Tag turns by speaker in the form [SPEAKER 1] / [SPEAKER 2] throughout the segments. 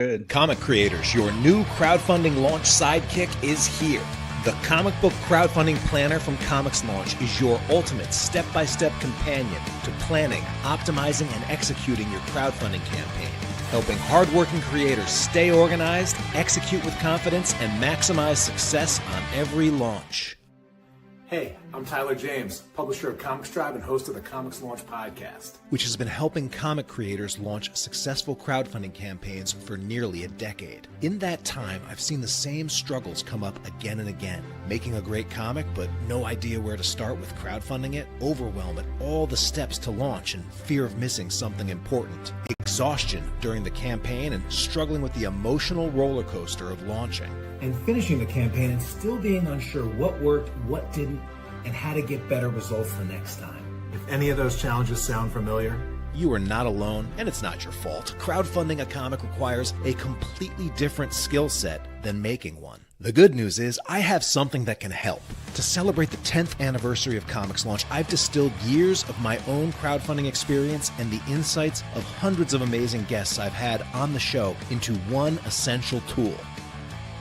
[SPEAKER 1] Good.
[SPEAKER 2] Comic creators, your new crowdfunding launch sidekick is here. The comic book crowdfunding planner from ComixLaunch is your ultimate step-by-step companion to planning, optimizing, and executing your crowdfunding campaign, helping hardworking creators stay organized, execute with confidence, and maximize success on every launch.
[SPEAKER 3] Hey, I'm Tyler James, publisher of Comics Tribe and host of the ComixLaunch podcast,
[SPEAKER 2] which has been helping comic creators launch successful crowdfunding campaigns for nearly a decade. In that time, I've seen the same struggles come up again and again. Making a great comic, but no idea where to start with crowdfunding it, overwhelm at all the steps to launch, and fear of missing something important. Exhaustion during the campaign and struggling with the emotional roller coaster of launching.
[SPEAKER 3] and finishing the campaign and still being unsure what worked, what didn't, and how to get better results the next time. If any of those challenges sound familiar,
[SPEAKER 2] you are not alone, and it's not your fault. Crowdfunding a comic requires a completely different skill set than making one. The good news is I have something that can help. To celebrate the 10th anniversary of ComixLaunch, I've distilled years of my own crowdfunding experience and the insights of hundreds of amazing guests I've had on the show into one essential tool.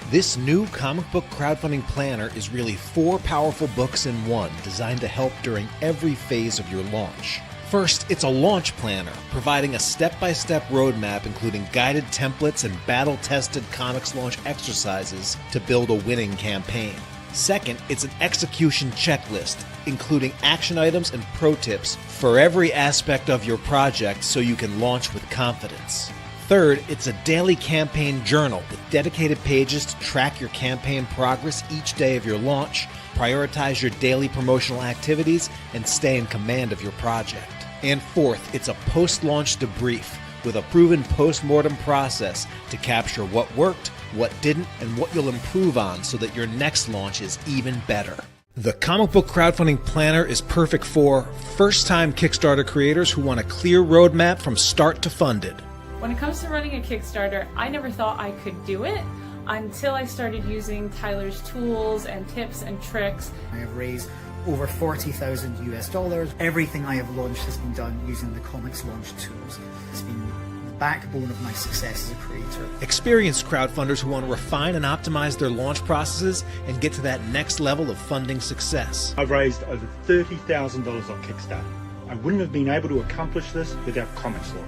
[SPEAKER 2] This new comic book crowdfunding planner is really 4 powerful books in one, designed to help during every phase of your launch. First, it's a launch planner, providing a step-by-step roadmap including guided templates and battle-tested ComixLaunch exercises to build a winning campaign. Second, it's an execution checklist, including action items and pro tips for every aspect of your project so you can launch with confidence. Third, it's a daily campaign journal with dedicated pages to track your campaign progress each day of your launch, prioritize your daily promotional activities, and stay in command of your project. And fourth, it's a post-launch debrief with a proven post-mortem process to capture what worked, what didn't, and what you'll improve on so that your next launch is even better. The Comic Book Crowdfunding Planner is perfect for first-time Kickstarter creators who want a clear roadmap from start to funded.
[SPEAKER 4] When it comes to running a Kickstarter, I never thought I could do it until I started using Tyler's tools and tips and tricks.
[SPEAKER 5] I have raised over $40,000 US. Everything I have launched has been done using the ComixLaunch tools. It's been the backbone of my success as a creator.
[SPEAKER 2] Experienced crowdfunders who want to refine and optimize their launch processes and get to that next level of funding success.
[SPEAKER 6] I've raised over $30,000 on Kickstarter. I wouldn't have been able to accomplish this without ComixLaunch.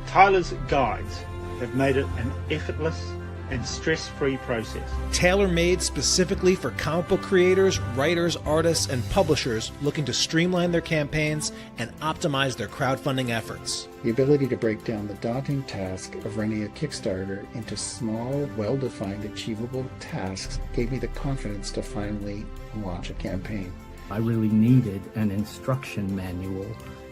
[SPEAKER 6] Tyler's guides have made it an effortless and stress-free process.
[SPEAKER 2] Tailor-made specifically for comic book creators, writers, artists, and publishers looking to streamline their campaigns and optimize their crowdfunding efforts.
[SPEAKER 7] The ability to break down the daunting task of running a Kickstarter into small, well-defined, achievable tasks gave me the confidence to finally launch a campaign.
[SPEAKER 8] I really needed an instruction manual,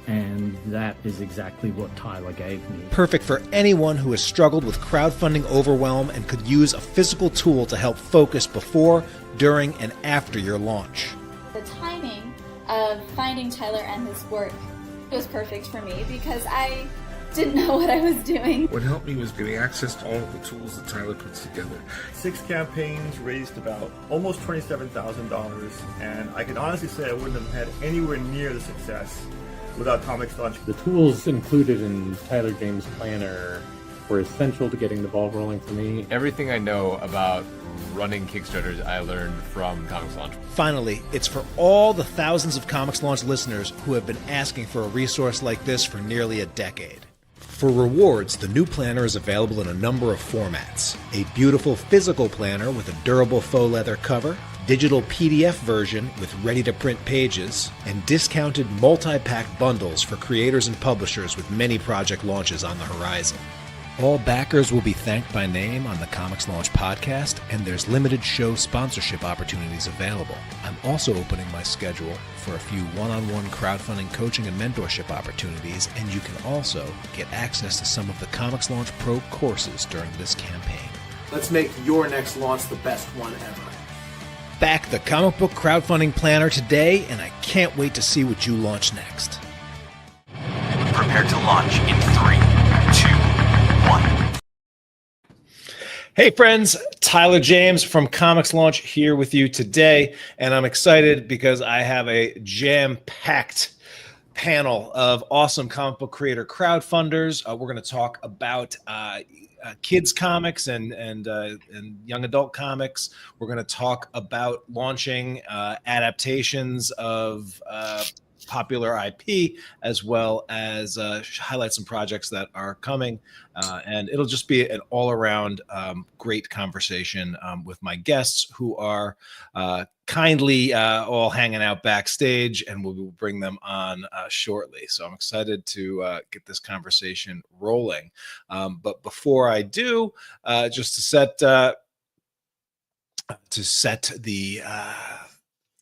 [SPEAKER 8] and that is exactly what Tyler gave me.
[SPEAKER 2] Perfect for anyone who has struggled with crowdfunding overwhelm and could use a physical tool to help focus before, during, and after your launch.
[SPEAKER 9] The timing of finding Tyler and his work was perfect for me because I didn't know what I was doing.
[SPEAKER 10] What helped me was getting access to all of the tools that Tyler puts together.
[SPEAKER 11] 6 campaigns raised about almost $27,000, and I can honestly say I wouldn't have had anywhere near the success without ComixLaunch.
[SPEAKER 12] The tools included in Tyler James' planner were essential to getting the ball rolling for me.
[SPEAKER 13] Everything I know about running Kickstarters I learned from ComixLaunch.
[SPEAKER 2] Finally, it's for all the thousands of ComixLaunch listeners who have been asking for a resource like this for nearly a decade. For rewards, the new planner is available in a number of formats. A beautiful physical planner with a durable faux leather cover, digital PDF version with ready-to-print pages, and discounted multi-pack bundles for creators and publishers with many project launches on the horizon. All backers will be thanked by name on the ComixLaunch podcast, and there's limited show sponsorship opportunities available. I'm also opening my schedule for a few one-on-one crowdfunding coaching and mentorship opportunities, and you can also get access to some of the ComixLaunch Pro courses during this campaign.
[SPEAKER 3] Let's make your next launch the best one ever.
[SPEAKER 2] Back the Comic Book Crowdfunding Planner today, and I can't wait to see what you launch next.
[SPEAKER 14] Prepare to launch in 3, 2, 1.
[SPEAKER 2] Hey friends, Tyler James from ComixLaunch here with you today, and I'm excited because I have a jam-packed panel of awesome comic book creator crowdfunders. We're going to talk about kids comics and young adult comics. We're going to talk about launching adaptations of popular IP, as well as highlight some projects that are coming. And it'll just be an all-around great conversation with my guests, who are kindly all hanging out backstage, and we'll bring them on shortly. So I'm excited to get this conversation rolling. But before I do, just to set the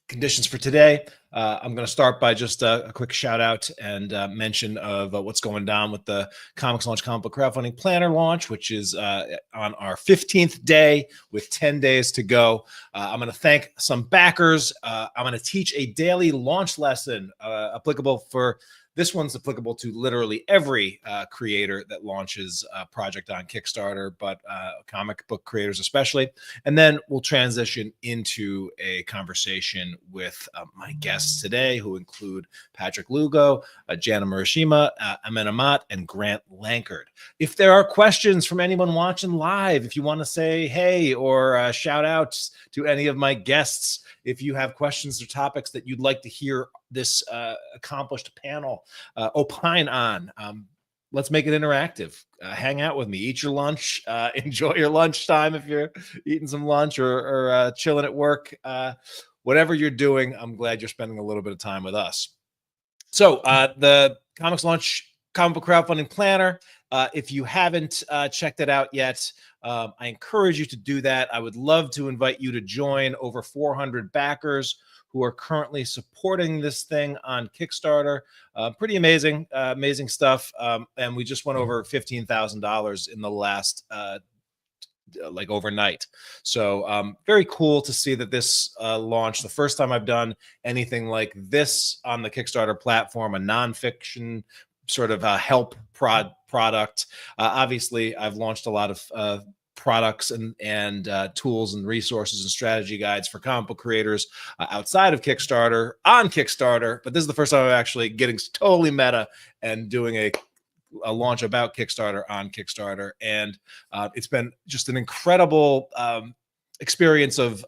[SPEAKER 2] conditions for today, I'm going to start by just a quick shout out and mention of what's going down with the ComixLaunch comic book crowdfunding planner launch, which is on our 15th day with 10 days to go. I'm going to thank some backers. I'm going to teach a daily launch lesson applicable for this one's applicable to literally every creator that launches a project on Kickstarter, but comic book creators especially. And then we'll transition into a conversation with my guests today, who include Patrick Lugo, Janna Morishima, Amin, Amat, and Grant Lankard. If there are questions from anyone watching live, if you want to say hey or shout outs to any of my guests, if you have questions or topics that you'd like to hear this accomplished panel opine on, let's make it interactive. Hang out with me, eat your lunch, enjoy your lunchtime if you're eating some lunch or chilling at work. Whatever you're doing, I'm glad you're spending a little bit of time with us. So the ComixLaunch comic book crowdfunding planner, if you haven't checked it out yet, I encourage you to do that. I would love to invite you to join over 400 backers who are currently supporting this thing on Kickstarter. Pretty amazing, amazing stuff. And we just went over $15,000 in the last like overnight. So very cool to see that this launched. The first time I've done anything like this on the Kickstarter platform, a nonfiction sort of help product. Obviously, I've launched a lot of products and tools and resources and strategy guides for comic book creators outside of Kickstarter on Kickstarter, but this is the first time I'm actually getting totally meta and doing a launch about Kickstarter on Kickstarter. And it's been just an incredible experience of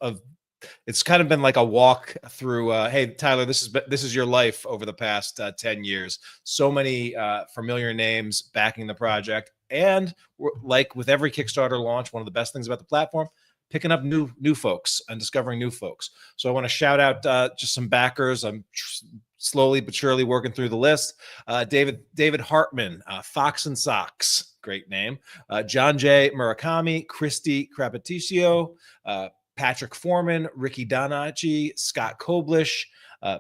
[SPEAKER 2] it's kind of been like a walk through, hey, Tyler, this is your life over the past 10 years. So many familiar names backing the project. And like with every Kickstarter launch, one of the best things about the platform, picking up new folks and discovering new folks. So I want to shout out just some backers. I'm slowly but surely working through the list. David Hartman, Fox and Socks, great name. John J. Murakami, Christy Crapeticio, Patrick Foreman, Ricky Donacci, Scott Koblish,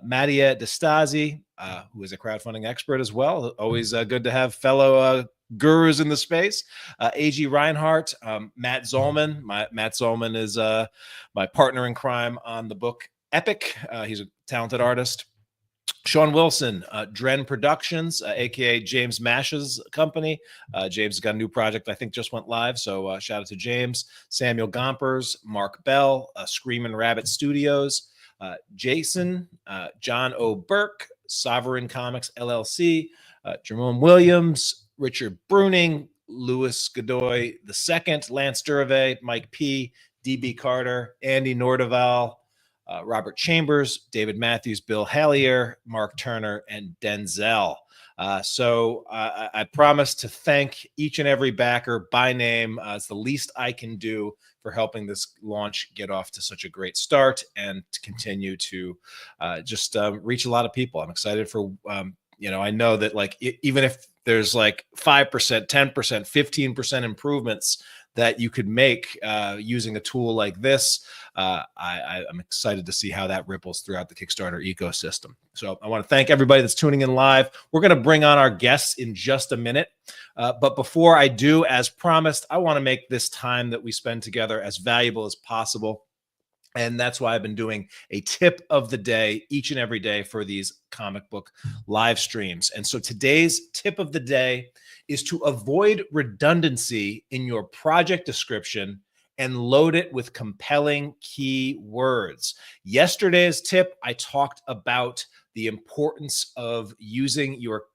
[SPEAKER 2] Mattia DeStasi, who is a crowdfunding expert as well. Always good to have fellow gurus in the space. A.G. Reinhardt, Matt Zollman. Matt Zollman is my partner in crime on the book Epic. He's a talented artist. Sean Wilson, Dren Productions, aka James Mash's company. James has got a new project I think just went live, so shout out to James. Samuel Gompers, Mark Bell, Screamin' Rabbit Studios, Jason, John O. Burke, Sovereign Comics LLC, Jerome Williams, Richard Bruning, Louis Godoy II, Lance Durave, Mike P., DB Carter, Andy Nordeval, Robert Chambers, David Matthews, Bill Hallier, Mark Turner, and Denzel. So I promise to thank each and every backer by name. It's the least I can do for helping this launch get off to such a great start and to continue to just reach a lot of people. I'm excited for, I know that like even if there's like 5%, 10%, 15% improvements that you could make using a tool like this, I'm excited to see how that ripples throughout the Kickstarter ecosystem. So I want to thank everybody that's tuning in live. We're going to bring on our guests in just a minute. But before I do, as promised, I want to make this time that we spend together as valuable as possible. And that's why I've been doing a tip of the day each and every day for these comic book live streams. And so today's tip of the day is to avoid redundancy in your project description and load it with compelling key words. Yesterday's tip, I talked about the importance of using your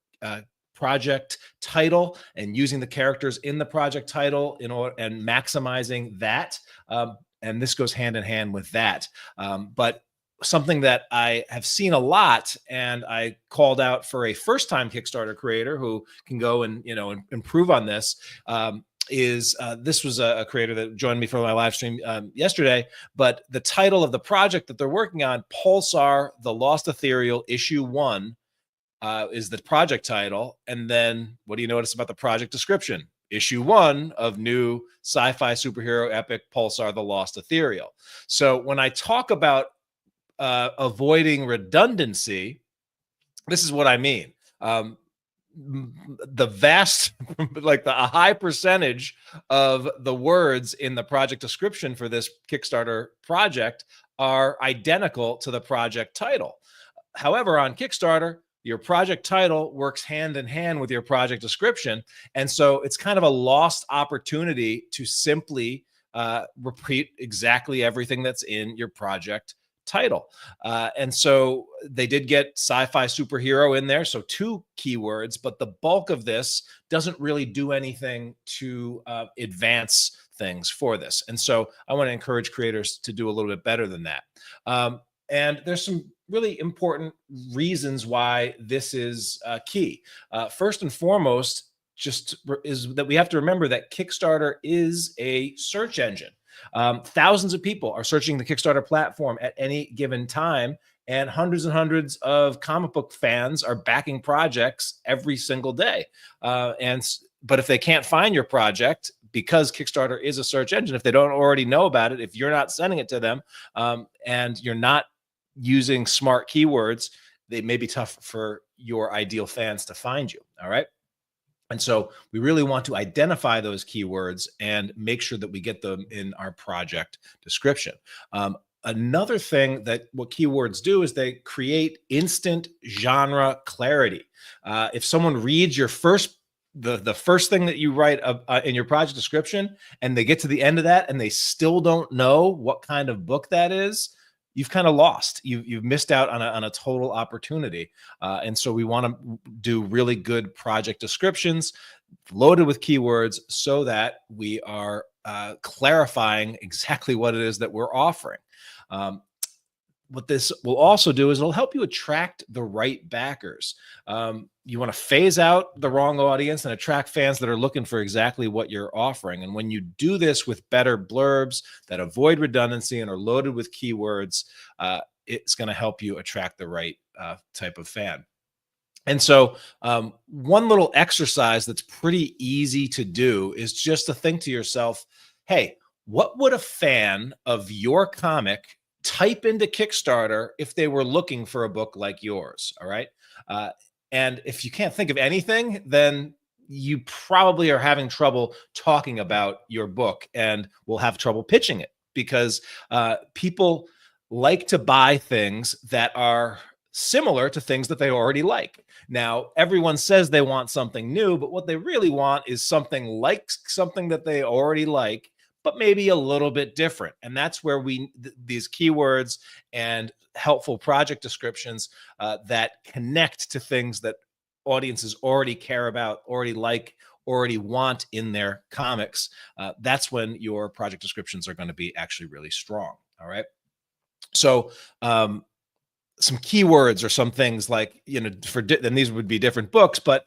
[SPEAKER 2] project title and using the characters in the project title in order and maximizing that. And this goes hand in hand with that. But something that I have seen a lot, and I called out for a first-time Kickstarter creator who can go and improve on this. This was a creator that joined me for my live stream yesterday, but the title of the project that they're working on, Pulsar: The Lost Ethereal Issue 1, is the project title. And then what do you notice about the project description? Issue 1 of new sci-fi superhero epic Pulsar: The Lost Ethereal. So when I talk about avoiding redundancy, this is what I mean. The vast, like a high percentage of the words in the project description for this Kickstarter project are identical to the project title. However, on Kickstarter, your project title works hand in hand with your project description. And so it's kind of a lost opportunity to simply repeat exactly everything that's in your project title. And so they did get sci-fi superhero in there, so 2 keywords, but the bulk of this doesn't really do anything to advance things for this. And so I want to encourage creators to do a little bit better than that. And there's some really important reasons why this is key. First and foremost, is that we have to remember that Kickstarter is a search engine. Thousands of people are searching the Kickstarter platform at any given time, and hundreds of comic book fans are backing projects every single day. But if they can't find your project, because Kickstarter is a search engine, if they don't already know about it, if you're not sending it to them, and you're not using smart keywords, they may be tough for your ideal fans to find you. All right. And so we really want to identify those keywords and make sure that we get them in our project description. Another thing that what keywords do is they create instant genre clarity. If someone reads your the first thing that you write in your project description, and they get to the end of that and they still don't know what kind of book that is, you've kind of lost. You've missed out on a total opportunity. And so we want to do really good project descriptions loaded with keywords so that we are clarifying exactly what it is that we're offering. What this will also do is it'll help you attract the right backers. You want to phase out the wrong audience and attract fans that are looking for exactly what you're offering. And when you do this with better blurbs that avoid redundancy and are loaded with keywords, it's going to help you attract the right type of fan. And so one little exercise that's pretty easy to do is just to think to yourself, hey, what would a fan of your comic type into Kickstarter if they were looking for a book like yours? All right. And if you can't think of anything, then you probably are having trouble talking about your book and will have trouble pitching it, because people like to buy things that are similar to things that they already like. Now, everyone says they want something new, but what they really want is something like something that they already like, but maybe a little bit different. And that's where these keywords and helpful project descriptions that connect to things that audiences already care about, already like, already want in their comics. That's when your project descriptions are going to be actually really strong. All right. So some keywords or some things like, and these would be different books, but,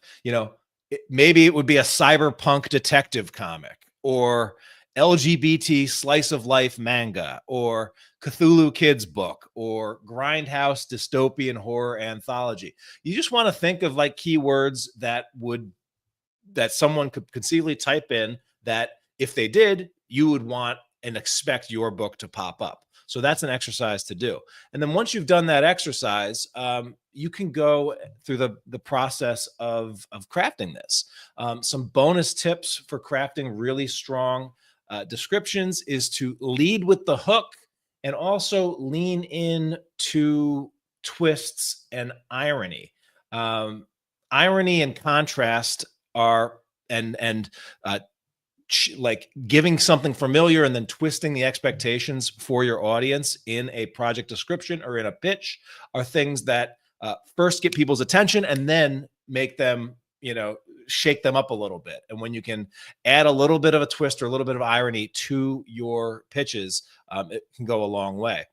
[SPEAKER 2] maybe it would be a cyberpunk detective comic, or LGBT slice of life manga, or Cthulhu kids book, or grindhouse dystopian horror anthology. You just want to think of like keywords that someone could conceivably type in, that if they did, you would want and expect your book to pop up. So that's an exercise to do. And then once you've done that exercise, you can go through the process of crafting this. Some bonus tips for crafting really strong descriptions is to lead with the hook and also lean in to twists and irony. Irony and contrast are like giving something familiar and then twisting the expectations for your audience in a project description or in a pitch are things that first get people's attention and then make them shake them up a little bit. And when you can add a little bit of a twist or a little bit of irony to your pitches, it can go a long way.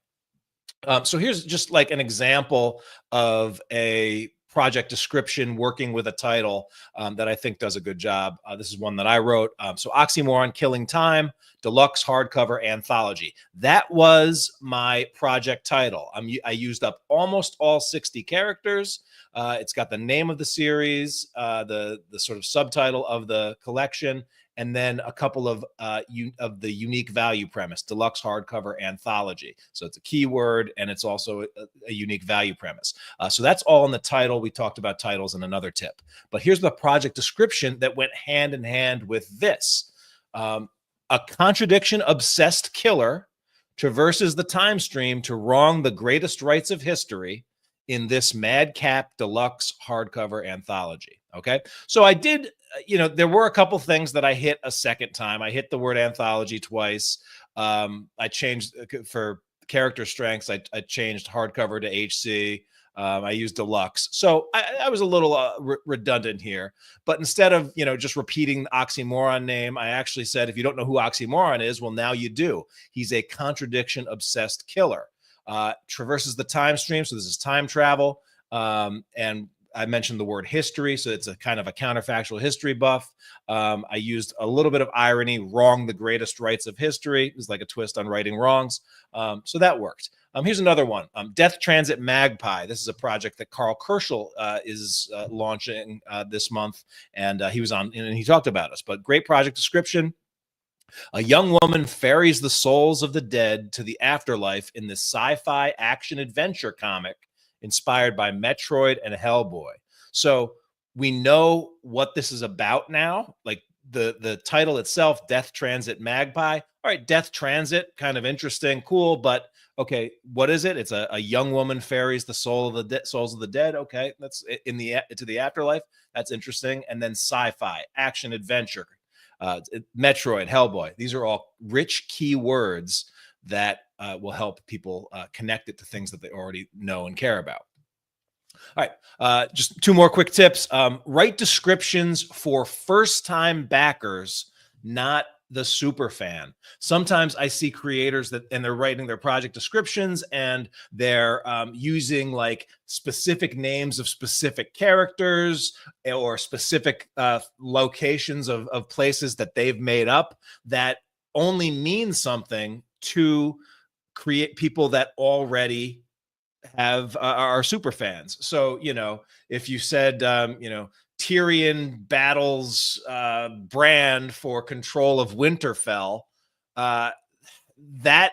[SPEAKER 2] So here's just like an example of a project description working with a title that I think does a good job. This is one that I wrote. So Oxymoron, Killing Time, Deluxe Hardcover Anthology. That was my project title. I used up almost all 60 characters. It's got the name of the series, the sort of subtitle of the collection, and then a couple of the unique value premise, Deluxe Hardcover Anthology. So it's a keyword, and it's also a unique value premise. So that's all in the title. We talked about titles in another tip. But here's the project description that went hand in hand with this. A contradiction-obsessed killer traverses the time stream to wrong the greatest rights of history in this madcap deluxe hardcover anthology. Okay, so I did, there were a couple things that I hit a second time. I hit the word anthology twice. I changed for character strengths. I changed hardcover to HC. I used deluxe. So I was a little redundant here, but instead of, just repeating the Oxymoron name, I actually said, if you don't know who Oxymoron is, well, now you do. He's a contradiction obsessed killer. Traverses the time stream. So this is time travel. And I mentioned the word history. So it's a kind of a counterfactual history buff. I used a little bit of irony, wrong the greatest rights of history. It was like a twist on righting wrongs. So that worked. Here's another one. Death Transit Magpie. This is a project that Carl Kerschel is launching this month. And he was on, and he talked about us, but great project description. A young woman ferries the souls of the dead to the afterlife in this sci-fi action-adventure comic inspired by Metroid and Hellboy. So we know what this is about now. Like the title itself, Death Transit Magpie. All right, Death Transit, kind of interesting, cool, but okay, what is it? It's a young woman ferries the souls of the dead. Okay, that's to the afterlife. That's interesting. And then sci-fi, action-adventure. Metroid, Hellboy. These are all rich keywords that will help people connect it to things that they already know and care about. All right, just two more quick tips. Write descriptions for first-time backers, not the super fan. Sometimes I see creators and they're writing their project descriptions and they're using like specific names of specific characters or specific locations of places that they've made up that only mean something to create people that already are super fans. So, if you said, Tyrion battles Bran for control of Winterfell, that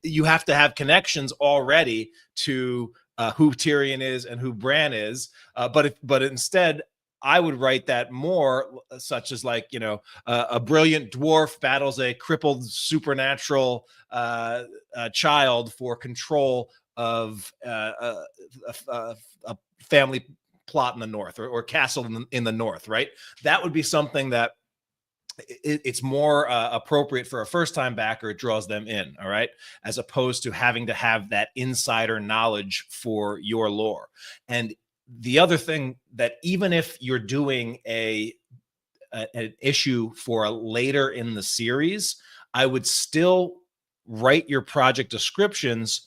[SPEAKER 2] you have to have connections already to who Tyrion is and who Bran is. But instead, I would write that more such as like, a brilliant dwarf battles a crippled supernatural child for control of a family plot in the north or castle in the north, right? That would be something that it's more appropriate for a first-time backer. It draws them in, all right, as opposed to having to have that insider knowledge for your lore. And the other thing that even if you're doing an issue for later in the series, I would still write your project descriptions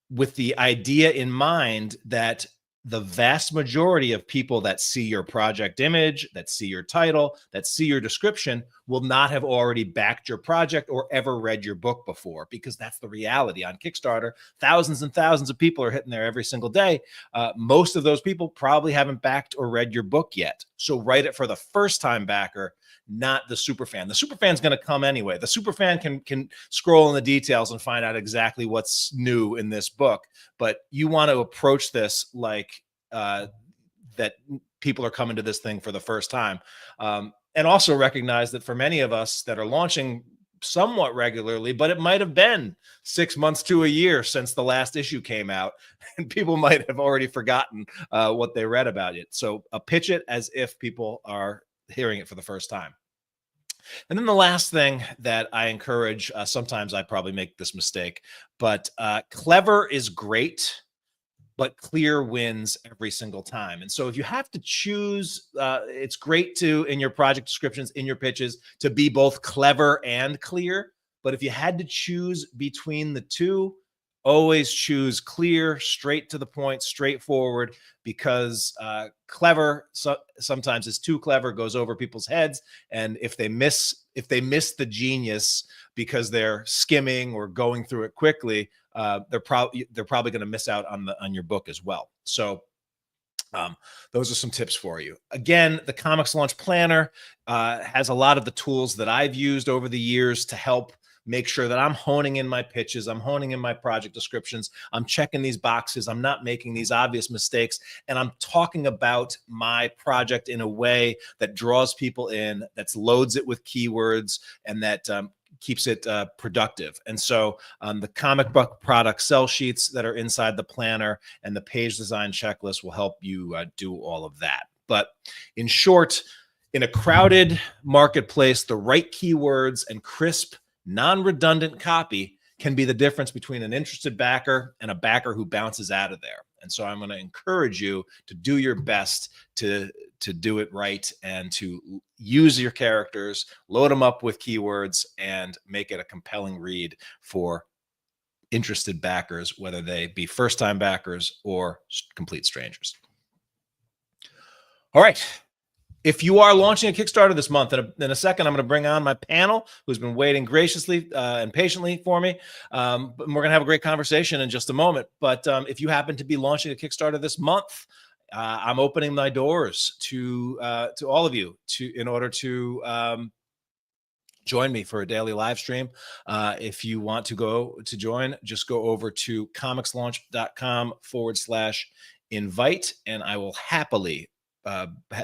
[SPEAKER 2] with the idea in mind that the vast majority of people that see your project image, that see your title, that see your description will not have already backed your project or ever read your book before, because that's the reality on Kickstarter. Thousands and thousands of people are hitting there every single day. Most of those people probably haven't backed or read your book yet. So write it for the first-time backer, not the super fan. The super fan's going to come anyway. The super fan can scroll in the details and find out exactly what's new in this book. But you want to approach this like that people are coming to this thing for the first time. And also recognize that for many of us that are launching somewhat regularly, but it might have been 6 months to a year since the last issue came out, and people might have already forgotten what they read about it. So pitch it as if people are hearing it for the first time. And then the last thing that I encourage, sometimes I probably make this mistake, but clever is great, but clear wins every single time. And so if you have to choose, it's great to, in your project descriptions, in your pitches, to be both clever and clear. But if you had to choose between the two, always choose clear, straight to the point, straightforward, because clever sometimes is too clever, goes over people's heads. And if they miss the genius because they're skimming or going through it quickly, they're probably going to miss out on your book as well. So those are some tips for you. Again, the Comics Launch Planner has a lot of the tools that I've used over the years to help make sure that I'm honing in my pitches, I'm honing in my project descriptions, I'm checking these boxes, I'm not making these obvious mistakes, and I'm talking about my project in a way that draws people in, that loads it with keywords, and that keeps it productive. And so the comic book product sell sheets that are inside the planner and the page design checklist will help you do all of that. But in short, in a crowded marketplace, the right keywords and crisp, non-redundant copy can be the difference between an interested backer and a backer who bounces out of there. And so I'm going to encourage you to do your best to do it right and to use your characters, load them up with keywords, and make it a compelling read for interested backers, whether they be first-time backers or complete strangers. All right. If you are launching a Kickstarter this month, in a second, I'm going to bring on my panel, who's been waiting graciously and patiently for me. But we're going to have a great conversation in just a moment. But if you happen to be launching a Kickstarter this month, I'm opening my doors to all of you in order to join me for a daily live stream. If you want to join, just go over to comixlaunch.com/invite, and I will happily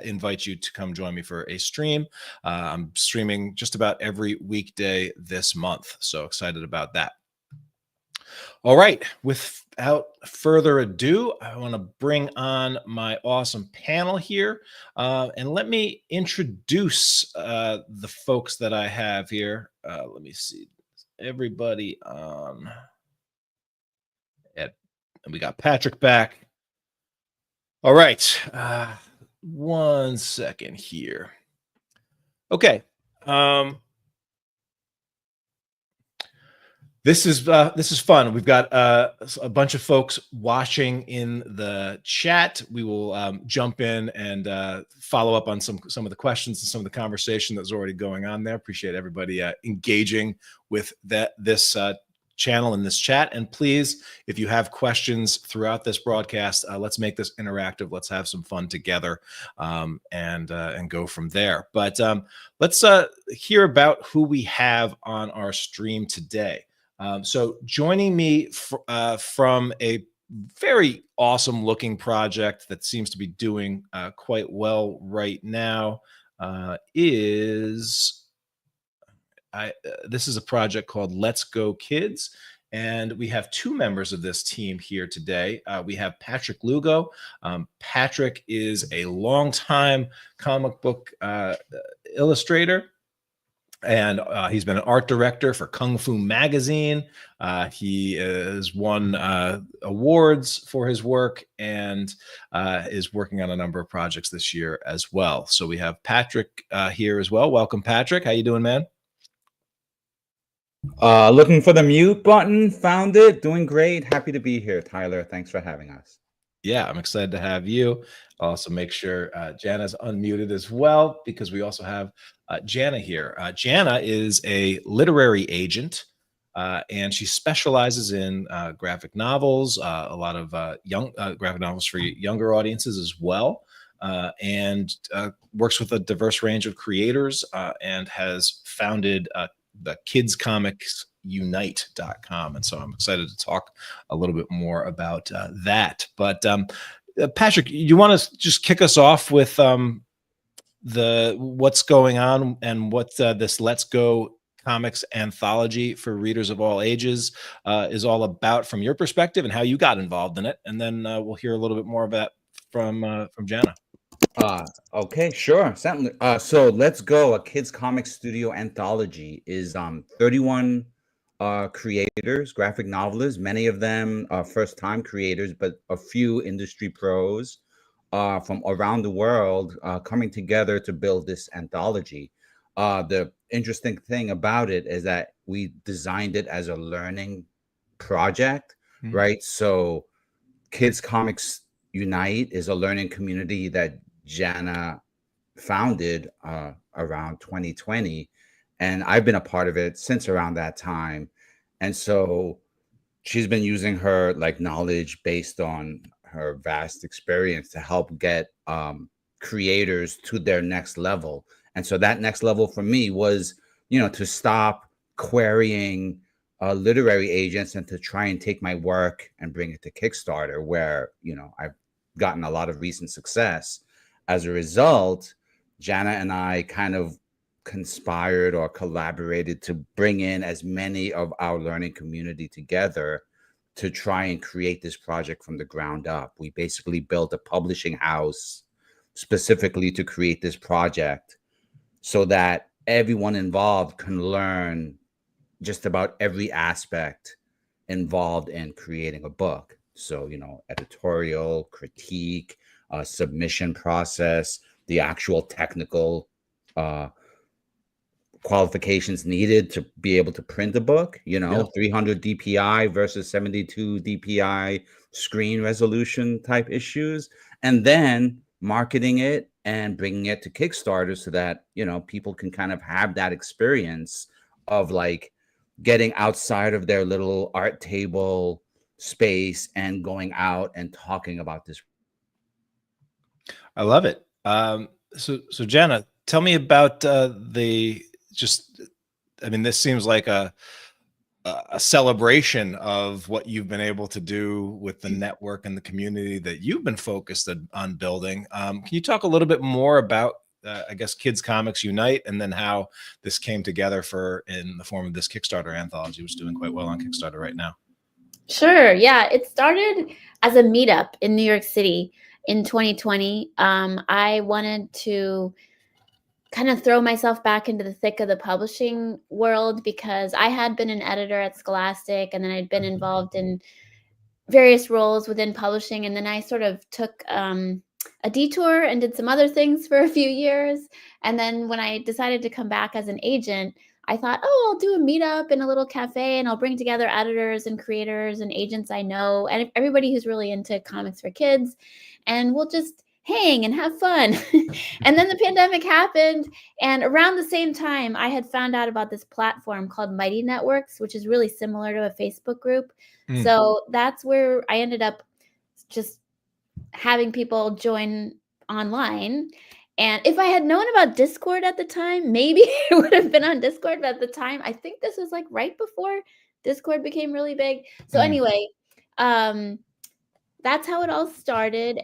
[SPEAKER 2] invite you to come join me for a stream. I'm streaming just about every weekday this month, so excited about that. All right, without further ado, I want to bring on my awesome panel here, and let me introduce the folks that I have here. Let me see everybody on. And we got Patrick back. All right. One second here. Okay. This is fun. We've got a bunch of folks watching in the chat. We will jump in and follow up on some of the questions and some of the conversation that's already going on there. Appreciate everybody engaging with this channel in this chat. And please, if you have questions throughout this broadcast, let's make this interactive. Let's have some fun together and go from there. But let's hear about who we have on our stream today. So joining me from a very awesome looking project that seems to be doing quite well right now is this is a project called Let's Go Kids, and we have two members of this team here today. We have Patrick Lugo. Patrick is a longtime comic book illustrator, and he's been an art director for Kung Fu Magazine. He has won awards for his work and is working on a number of projects this year as well. So we have Patrick here as well. Welcome, Patrick. How you doing, man?
[SPEAKER 1] Looking for the mute button, found it, doing great. Happy to be here, Tyler. Thanks for having us.
[SPEAKER 2] Yeah, I'm excited to have you. I'll also make sure Janna's unmuted as well, because we also have Janna here. Janna is a literary agent, and she specializes in graphic novels, a lot of young graphic novels for younger audiences as well, and works with a diverse range of creators and has founded the kidscomicsunite.com. And so I'm excited to talk a little bit more about that. But Patrick, you want to just kick us off with what's going on and what this Let's Go Comics anthology for readers of all ages is all about from your perspective and how you got involved in it. And then we'll hear a little bit more about from Janna.
[SPEAKER 1] Okay, sure. Certainly. So Let's Go, a kids comic studio anthology, is 31 creators, graphic novelists. Many of them are first-time creators, but a few industry pros from around the world coming together to build this anthology. The interesting thing about it is that we designed it as a learning project, right? So Kids Comics Unite is a learning community that Janna founded around 2020, and I've been a part of it since around that time. And so she's been using her like knowledge based on her vast experience to help get creators to their next level. And so that next level for me was, to stop querying literary agents and to try and take my work and bring it to Kickstarter, where, I've gotten a lot of recent success. As a result, Janna and I kind of conspired or collaborated to bring in as many of our learning community together to try and create this project from the ground up. We basically built a publishing house specifically to create this project so that everyone involved can learn just about every aspect involved in creating a book. So, editorial, critique, submission process, the actual technical qualifications needed to be able to print a book, 300 DPI versus 72 DPI screen resolution type issues, and then marketing it and bringing it to Kickstarter so that, people can kind of have that experience of like getting outside of their little art table space and going out and talking about this.
[SPEAKER 2] I love it. So Janna, tell me about this seems like a celebration of what you've been able to do with the network and the community that you've been focused on building. Can you talk a little bit more about, Kids Comics Unite, and then how this came together in the form of this Kickstarter anthology, which is doing quite well on Kickstarter right now?
[SPEAKER 15] Sure. Yeah. It started as a meetup in New York City in 2020. I wanted to kind of throw myself back into the thick of the publishing world because I had been an editor at Scholastic, and then I'd been involved in various roles within publishing. And then I sort of took a detour and did some other things for a few years. And then when I decided to come back as an agent, I thought, I'll do a meetup in a little cafe, and I'll bring together editors and creators and agents I know and everybody who's really into comics for kids, and we'll just hang and have fun. And then the pandemic happened, and around the same time, I had found out about this platform called Mighty Networks, which is really similar to a Facebook group. So that's where I ended up just having people join online. And if I had known about Discord at the time, maybe it would have been on Discord. But at the time, I think this was like right before Discord became really big. So anyway, that's how it all started.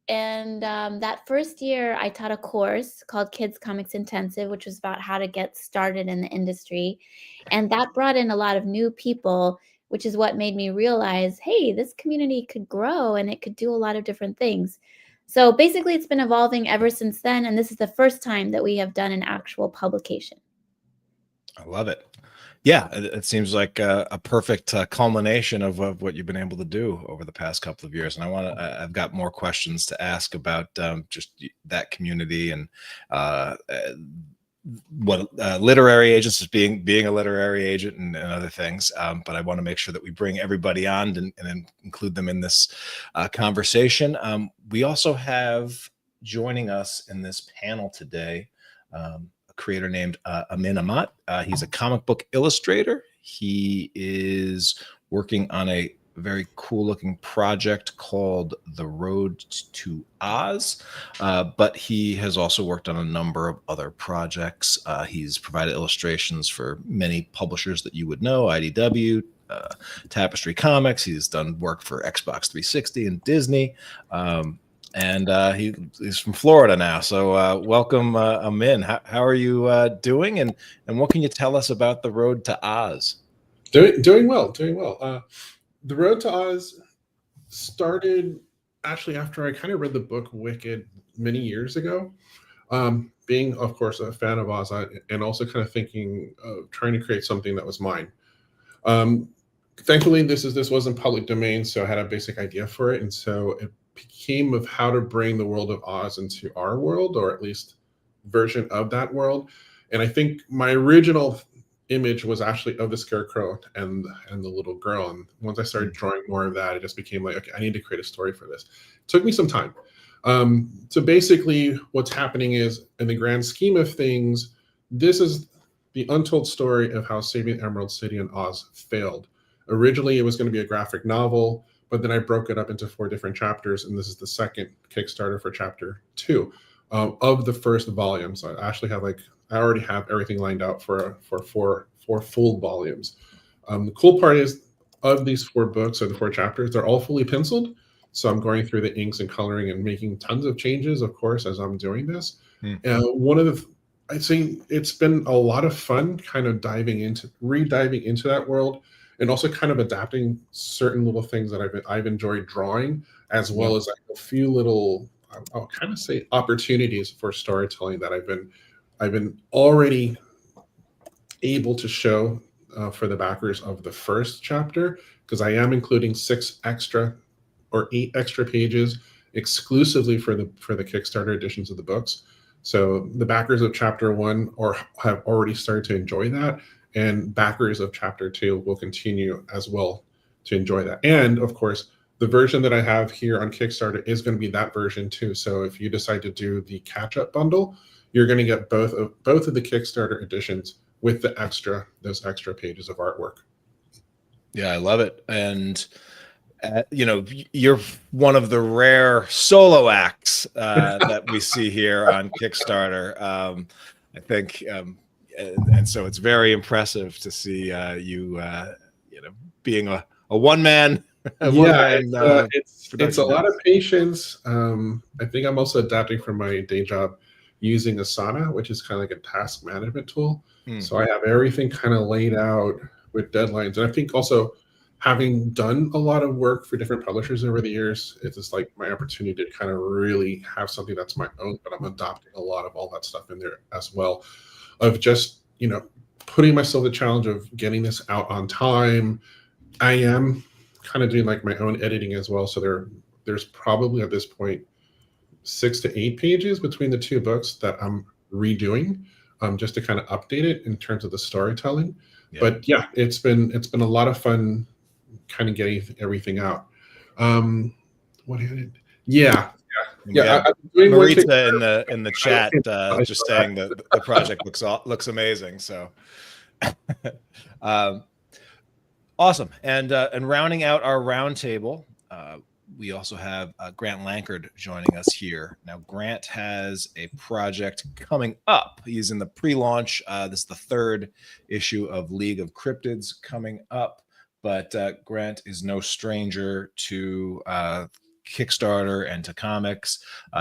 [SPEAKER 15] And that first year, I taught a course called Kids Comics Intensive, which was about how to get started in the industry. And that brought in a lot of new people, which is what made me realize, hey, this community could grow and it could do a lot of different things. So basically, it's been evolving ever since then. And this is the first time that we have done an actual publication.
[SPEAKER 2] I love it. Yeah, it seems like a perfect culmination of what you've been able to do over the past couple of years. And I've got more questions to ask about just that community and what literary agents is being a literary agent and other things. But I want to make sure that we bring everybody on and include them in this conversation. We also have joining us in this panel today a creator named Amin Amat. He's a comic book illustrator. He is working on a very cool looking project called The Road to Oz, but he has also worked on a number of other projects. He's provided illustrations for many publishers that you would know, IDW, Tapestry Comics. He's done work for Xbox 360 and Disney, and he's from Florida now. So welcome, Amin. How are you doing, and what can you tell us about The Road to Oz?
[SPEAKER 10] Doing well. The Road to Oz started actually after I kind of read the book Wicked many years ago. Being, of course, a fan of Oz and also kind of thinking of trying to create something that was mine. Thankfully, this wasn't public domain, so I had a basic idea for it, and so it became of how to bring the world of Oz into our world, or at least version of that world. And I think my original image was actually of the scarecrow and the little girl. And once I started drawing more of that, it just became like, okay, I need to create a story for this. It took me some time. So basically what's happening is, in the grand scheme of things, this is the untold story of how Saving Emerald City and Oz failed. Originally, it was going to be a graphic novel, but then I broke it up into 4 different chapters, and this is the second Kickstarter for chapter 2 of the first volume. So I actually have I already have everything lined out for 4 full volumes. The cool part is, of these 4 books, or the 4 chapters, they're all fully penciled. So I'm going through the inks and coloring and making tons of changes, of course, as I'm doing this. I'd say it's been a lot of fun kind of re-diving into that world, and also kind of adapting certain little things that I've enjoyed drawing, as well as a few little, I'll kind of say, opportunities for storytelling that I've been already able to show for the backers of the first chapter, because I am including 8 extra pages exclusively for the Kickstarter editions of the books. So the backers of chapter 1 have already started to enjoy that, and backers of chapter 2 will continue as well to enjoy that. And of course, the version that I have here on Kickstarter is going to be that version too. So if you decide to do the catch-up bundle, you're going to get both of the Kickstarter editions with those extra pages of artwork.
[SPEAKER 2] Yeah, I love it. And you're one of the rare solo acts that we see here on Kickstarter. I think, and so it's very impressive to see you, being a one-man.
[SPEAKER 10] It's a lot of patience. I think I'm also adapting from my day job using Asana, which is kind of like a task management tool. So I have everything kind of laid out with deadlines. And I think also, having done a lot of work for different publishers over the years, it's just like my opportunity to kind of really have something that's my own, but I'm adopting a lot of all that stuff in there as well, of just, putting myself the challenge of getting this out on time. I am kind of doing my own editing as well. So there's probably at this point 6 to 8 pages between the 2 books that I'm redoing, just to kind of update it in terms of the storytelling. Yeah. But yeah, it's been a lot of fun kind of getting everything out. I'm doing
[SPEAKER 2] Marita in the chat just saying that the project looks amazing. So awesome. And rounding out our roundtable, we also have Grant Lankard joining us here. Now, Grant has a project coming up. He's in the pre-launch. This is the 3rd issue of League of Cryptids coming up. But Grant is no stranger to Kickstarter and to comics.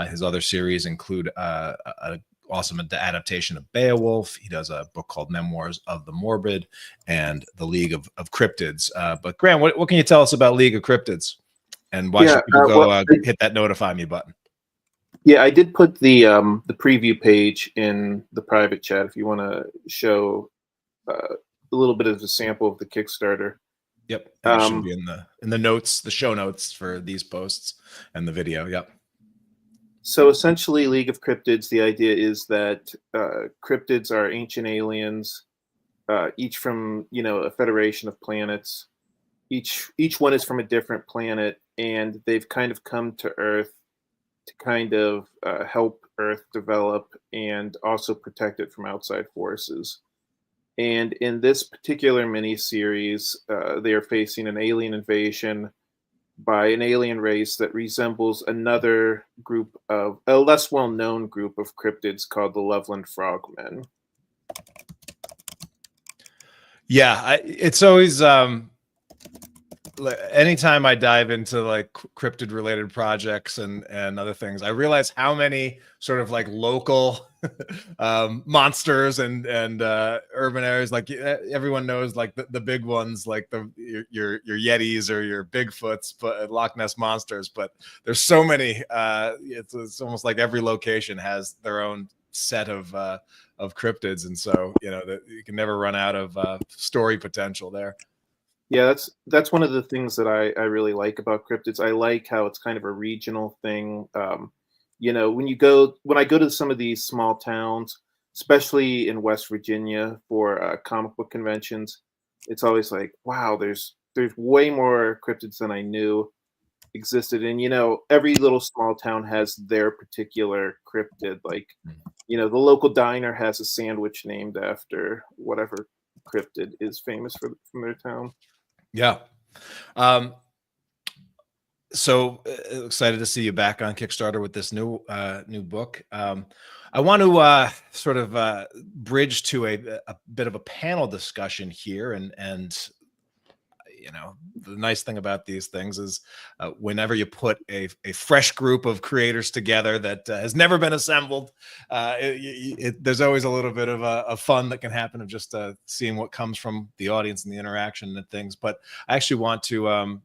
[SPEAKER 2] His other series include an awesome adaptation of Beowulf. He does a book called Memoirs of the Morbid and the League of Cryptids. But Grant, what can you tell us about League of Cryptids? And why should people go hit that notify me button?
[SPEAKER 16] Yeah, I did put the preview page in the private chat if you want to show a little bit of a sample of the Kickstarter.
[SPEAKER 2] Yep, it should be in the notes, the show notes for these posts and the video. Yep.
[SPEAKER 16] So essentially, League of Cryptids, the idea is that cryptids are ancient aliens, each from a federation of planets. Each one is from a different planet, and they've kind of come to Earth to kind of help Earth develop and also protect it from outside forces. And in this particular mini-series, they are facing an alien invasion by an alien race that resembles another group of a less well-known group of cryptids called the Loveland Frogmen.
[SPEAKER 2] Yeah, it's always anytime I dive into cryptid related projects and other things, I realize how many sort of local monsters and urban areas, everyone knows the big ones, your Yetis or your Bigfoots, but Loch Ness monsters, but there's so many. It's almost like every location has their own set of cryptids, and so that you can never run out of story potential there.
[SPEAKER 16] Yeah, that's one of the things that I really like about Cryptids. I like how it's kind of a regional thing. When I go to some of these small towns, especially in West Virginia for comic book conventions, it's always like, wow, there's way more Cryptids than I knew existed. And every little small town has their particular Cryptid. Like, the local diner has a sandwich named after whatever Cryptid is famous from their town.
[SPEAKER 2] Yeah. So excited to see you back on Kickstarter with this new book. I want to sort of bridge to a bit of a panel discussion here, and the nice thing about these things is whenever you put a fresh group of creators together that has never been assembled, there's always a little bit of a fun that can happen of just seeing what comes from the audience and the interaction and things. But I actually want to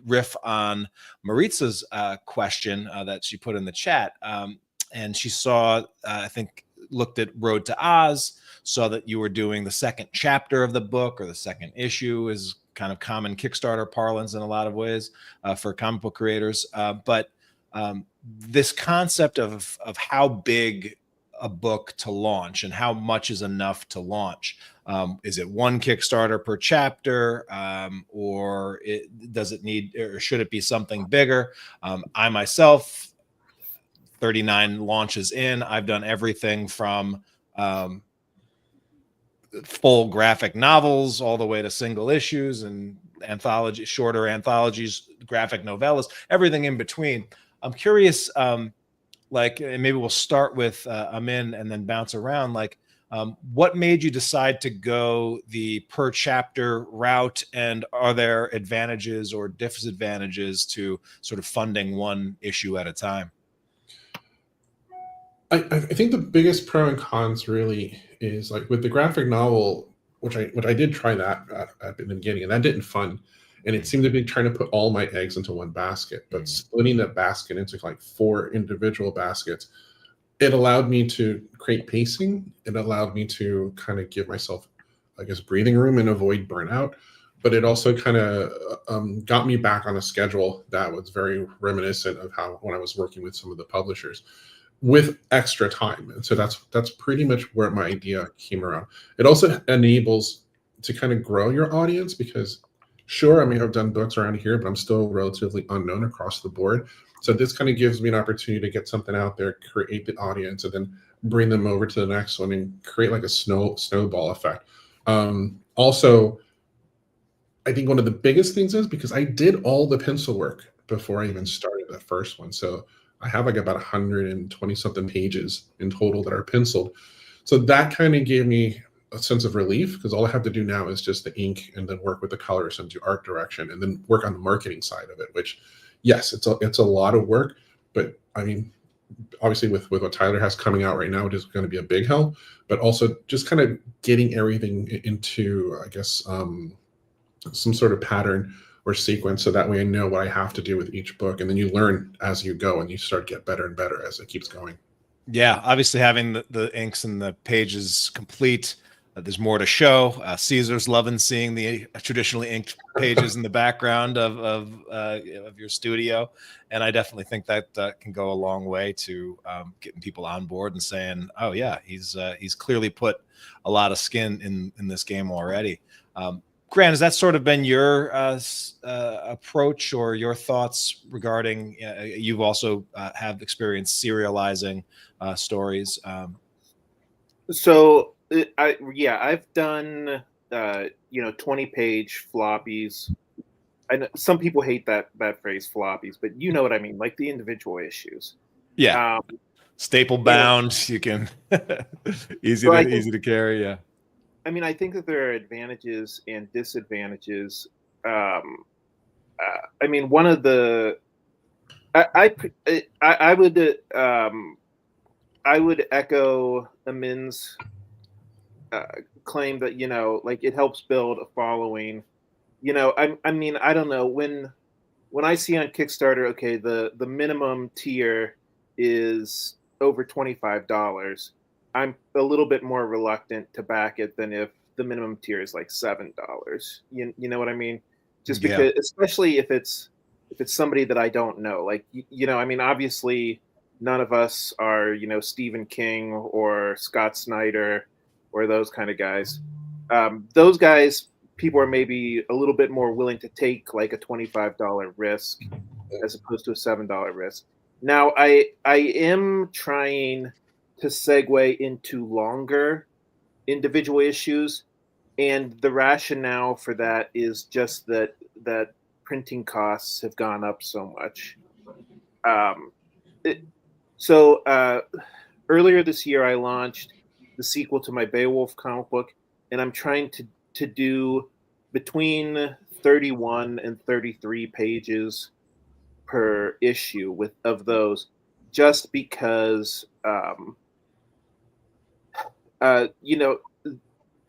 [SPEAKER 2] riff on Maritza's question that she put in the chat. And she saw, I think, looked at Road to Oz, saw that you were doing the second chapter of the book, or the second issue is kind of common Kickstarter parlance in a lot of ways for comic book creators. But this concept of how big a book to launch and how much is enough to launch. Is it one Kickstarter per chapter, or does it need, or should it be something bigger? I myself, 39 launches in, I've done everything from full graphic novels all the way to single issues and shorter anthologies, graphic novellas, everything in between. I'm curious, and maybe we'll start with Amin and then bounce around. What made you decide to go the per chapter route, and are there advantages or disadvantages to sort of funding one issue at a time?
[SPEAKER 10] I think the biggest pro and cons really is with the graphic novel, which I did try that at the beginning, and that didn't fund. And it seemed to be trying to put all my eggs into one basket, but splitting that basket into 4 individual baskets, it allowed me to create pacing. It allowed me to kind of give myself, I guess, breathing room and avoid burnout. But it also kind of got me back on a schedule that was very reminiscent of when I was working with some of the publishers, with extra time. And so that's pretty much where my idea came around. It also enables to kind of grow your audience, because sure, I mean, I've done books around here, but I'm still relatively unknown across the board. So this kind of gives me an opportunity to get something out there, create the audience, and then bring them over to the next one and create a snowball effect. Also, I think one of the biggest things is because I did all the pencil work before I even started the first one. So I have about 120 something pages in total that are penciled. So that kind of gave me a sense of relief, because all I have to do now is just the ink and then work with the colors and do art direction and then work on the marketing side of it, which, yes, it's a lot of work. But I mean, obviously with what Tyler has coming out right now, it is going to be a big help, but also just kind of getting everything into, I guess, some sort of pattern or sequence, so that way I know what I have to do with each book. And then you learn as you go, and you start to get better and better as it keeps going. Yeah, obviously having the inks and the pages complete, there's more to show. Caesar's loving seeing the traditionally inked pages in the background of your studio, and I definitely think that can go a long way to getting people on board and saying, "Oh yeah, he's clearly put a lot of skin in this game already." Grant, has that sort of been your approach or your thoughts regarding? You've also have experience serializing stories.
[SPEAKER 16] So I've done 20-page floppies. I know some people hate that phrase floppies, but you know what I mean, like the individual issues.
[SPEAKER 2] Yeah, staple bound. You can easy to carry. Yeah.
[SPEAKER 16] I mean, I think that there are advantages and disadvantages. I mean, one of the I would echo Amin's claim that it helps build a following. I mean, I don't know, when I see on Kickstarter, okay, the minimum tier is over $25. I'm a little bit more reluctant to back it than if the minimum tier is like $7. You know what I mean? Just
[SPEAKER 2] Yeah.
[SPEAKER 16] because, especially if it's somebody that I don't know, like I mean, obviously none of us are Stephen King or Scott Snyder or those kind of guys. Those guys, people are maybe a little bit more willing to take like a $25 risk as opposed to a $7 risk. Now, I am trying to segue into longer individual issues, and the rationale for that is just that printing costs have gone up so much. Earlier this year, I launched the sequel to my Beowulf comic book, and I'm trying to do between 31 and 33 pages per issue of those, just because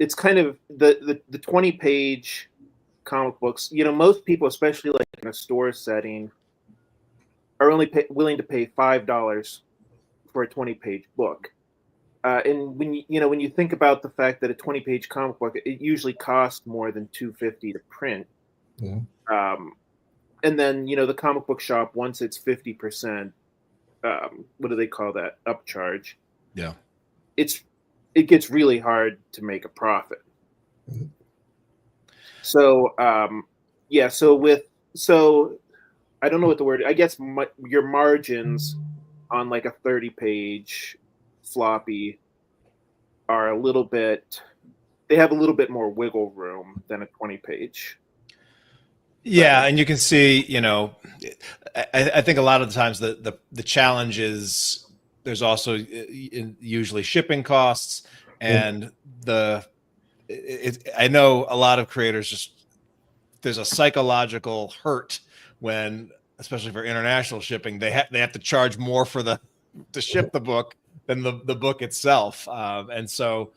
[SPEAKER 16] it's kind of the 20-page comic books. Most people, especially like in a store setting, are only willing to pay $5 for a 20-page book. And when you think about the fact that a 20-page comic book, it usually costs more than $250 to print.
[SPEAKER 10] Yeah.
[SPEAKER 16] And then the comic book shop, once it's 50%, what do they call that? Upcharge.
[SPEAKER 2] Yeah.
[SPEAKER 16] It gets really hard to make a profit.
[SPEAKER 10] Mm-hmm.
[SPEAKER 16] So I don't know what the word. I guess your margins on like a 30-page floppy are a little bit. They have a little bit more wiggle room than a 20-page.
[SPEAKER 2] Yeah, and you can see, I think a lot of the times the challenge is there's also usually shipping costs, and I know a lot of creators there's a psychological hurt when, especially for international shipping, they have to charge more to ship the book than the book itself, and so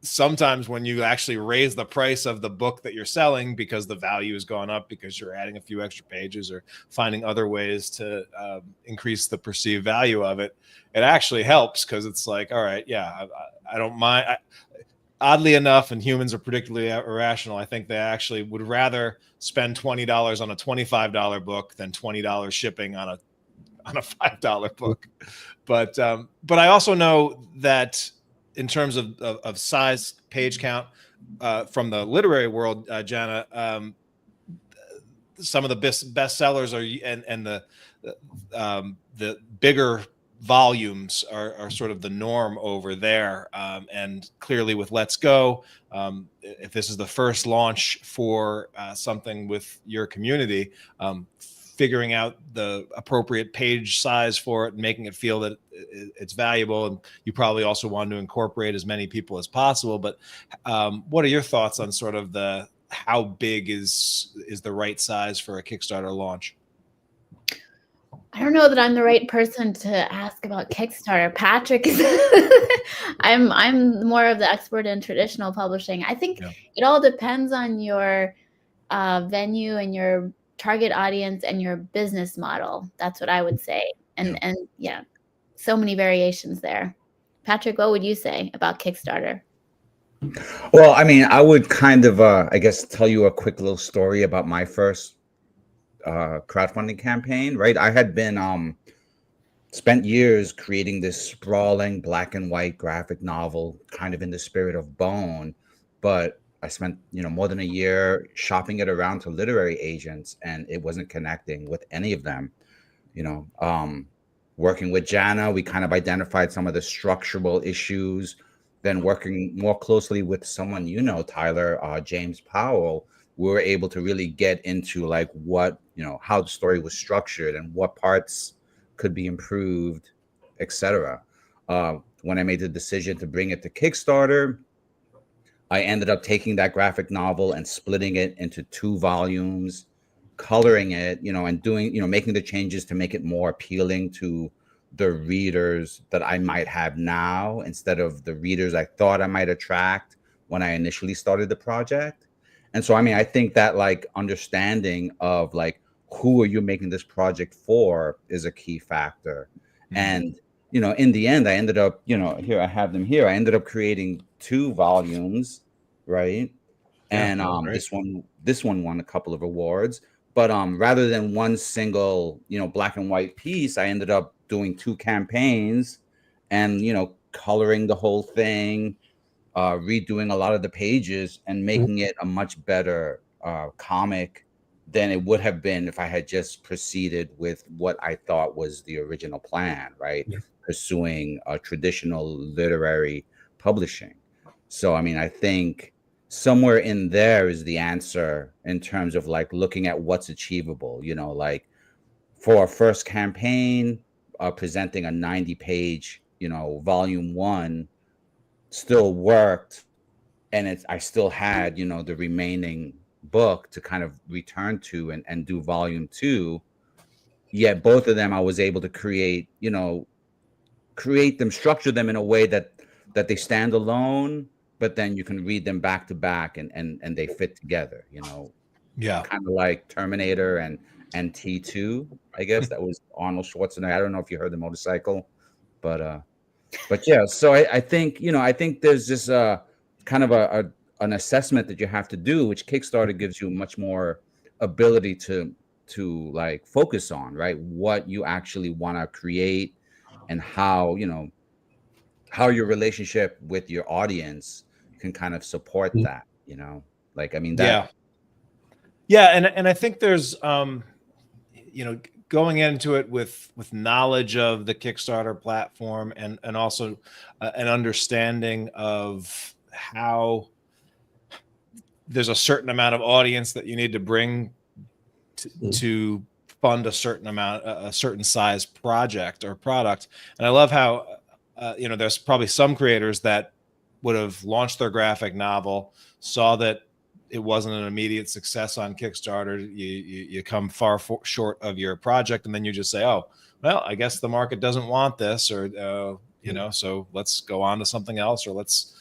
[SPEAKER 2] sometimes when you actually raise the price of the book that you're selling because the value has gone up because you're adding a few extra pages or finding other ways to increase the perceived value of it, it actually helps, because it's like, all right, yeah, I don't mind. Oddly enough, and humans are particularly irrational, I think they actually would rather spend $20 on a $25 book than $20 shipping on a $5 book. But I also know that in terms of size, page count, from the literary world, Janna, some of the best sellers are, and the bigger volumes are sort of the norm over there. And clearly with Let's Go, if this is the first launch for something with your community, figuring out the appropriate page size for it and making it feel that it's valuable. And you probably also want to incorporate as many people as possible. But what are your thoughts on sort of how big is the right size for a Kickstarter launch?
[SPEAKER 15] I don't know that I'm the right person to ask about Kickstarter. Patrick is I'm more of the expert in traditional publishing. I think it all depends on your venue and your target audience and your business model. That's what I would say. And yeah, so many variations there. Patrick, what would you say about Kickstarter?
[SPEAKER 1] Well, I mean, I would kind of, I guess, tell you a quick little story about my first crowdfunding campaign, right? I had been spent years creating this sprawling black and white graphic novel, kind of in the spirit of Bone, but I spent more than a year shopping it around to literary agents, and it wasn't connecting with any of them. Working with Janna, we kind of identified some of the structural issues. Then working more closely with someone Tyler, James Powell, we were able to really get into like what how the story was structured and what parts could be improved, etc. When I made the decision to bring it to Kickstarter, I ended up taking that graphic novel and splitting it into 2 volumes, coloring it, and doing, making the changes to make it more appealing to the readers that I might have now instead of the readers I thought I might attract when I initially started the project. And so, I mean, I think that like understanding of like, who are you making this project for is a key factor. Mm-hmm. And, in the end, I ended up, here, I have them here. I ended up creating 2 volumes right?
[SPEAKER 10] Yeah,
[SPEAKER 1] And
[SPEAKER 10] right.
[SPEAKER 1] this one won a couple of awards. But rather than one single, black and white piece, I ended up doing 2 campaigns and, coloring the whole thing, redoing a lot of the pages and making it a much better comic than it would have been if I had just proceeded with what I thought was the original plan, right?
[SPEAKER 10] Yeah.
[SPEAKER 1] Pursuing a traditional literary publishing. So, I mean, I think somewhere in there is the answer in terms of like looking at what's achievable, like for a first campaign, presenting a 90-page, volume 1 still worked, and I still had the remaining book to kind of return to and do volume 2. Yet both of them I was able to create them, structure them in a way that they stand alone, but then you can read them back to back and they fit together,
[SPEAKER 2] Yeah.
[SPEAKER 1] kind of like Terminator and T2. I guess that was Arnold Schwarzenegger. I don't know if you heard the motorcycle, but yeah. So I think there's this kind of an assessment that you have to do, which Kickstarter gives you much more ability to like focus on, right? What you actually want to create and how your relationship with your audience can kind of support that, like, I mean, that.
[SPEAKER 2] Yeah. And I think there's, going into it with knowledge of the Kickstarter platform and also an understanding of how there's a certain amount of audience that you need to bring to fund a certain size project or product. And I love how, there's probably some creators that would have launched their graphic novel, saw that it wasn't an immediate success on Kickstarter. You come far short of your project, and then you just say, oh, well, I guess the market doesn't want this, or, so let's go on to something else, or let's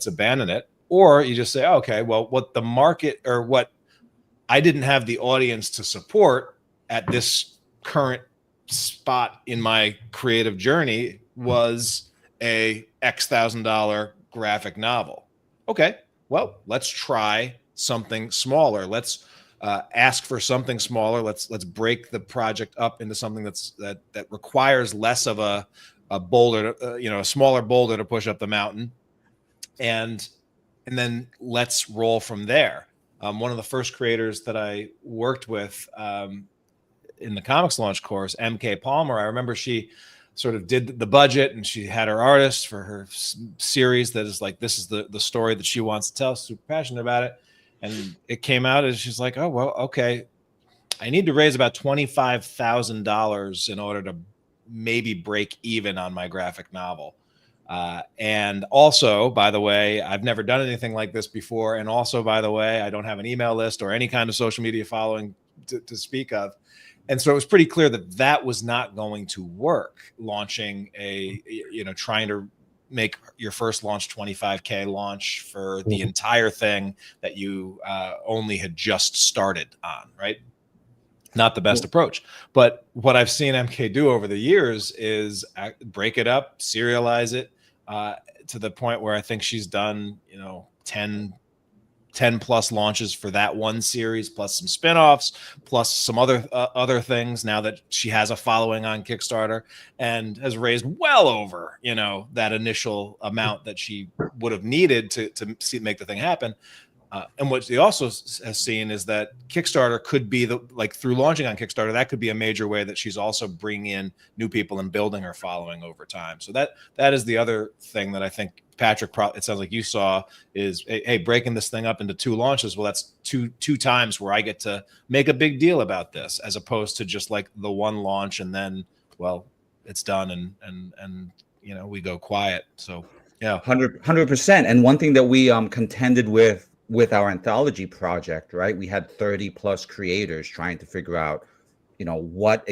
[SPEAKER 2] abandon it. Or you just say, okay, well, what the market, or what I didn't have the audience to support at this current spot in my creative journey was a X $1,000 graphic novel. Okay, well, let's try something smaller. Let's ask for something smaller. Let's break the project up into something that requires less of a boulder, a smaller boulder to push up the mountain, and then let's roll from there. One of the first creators that I worked with in the ComixLaunch course, MK Palmer, I remember she sort of did the budget, and she had her artist for her series that is like, this is the story that she wants to tell, super passionate about it. And it came out as she's like, oh, well, okay, I need to raise about $25,000 in order to maybe break even on my graphic novel. And also, by the way, I've never done anything like this before. And also, by the way, I don't have an email list or any kind of social media following to speak of. And so it was pretty clear that was not going to work, launching trying to make your first launch 25K launch for the entire thing that you only had just started on, right? Not the best approach. But what I've seen MK do over the years is break it up, serialize it to the point where I think she's done, 10 plus launches for that one series, plus some spinoffs, plus some other things, now that she has a following on Kickstarter, and has raised well over, that initial amount that she would have needed to make the thing happen. And what she also has seen is that Kickstarter could be through launching on Kickstarter, that could be a major way that she's also bringing in new people and building her following over time. So that is the other thing that I think Patrick, it sounds like you saw, is, hey, breaking this thing up into 2 launches. Well, that's two times where I get to make a big deal about this, as opposed to just like the one launch and then, well, it's done and we go quiet. So yeah,
[SPEAKER 1] 100%. And one thing that we contended with our anthology project, right? We had 30 plus creators trying to figure out, what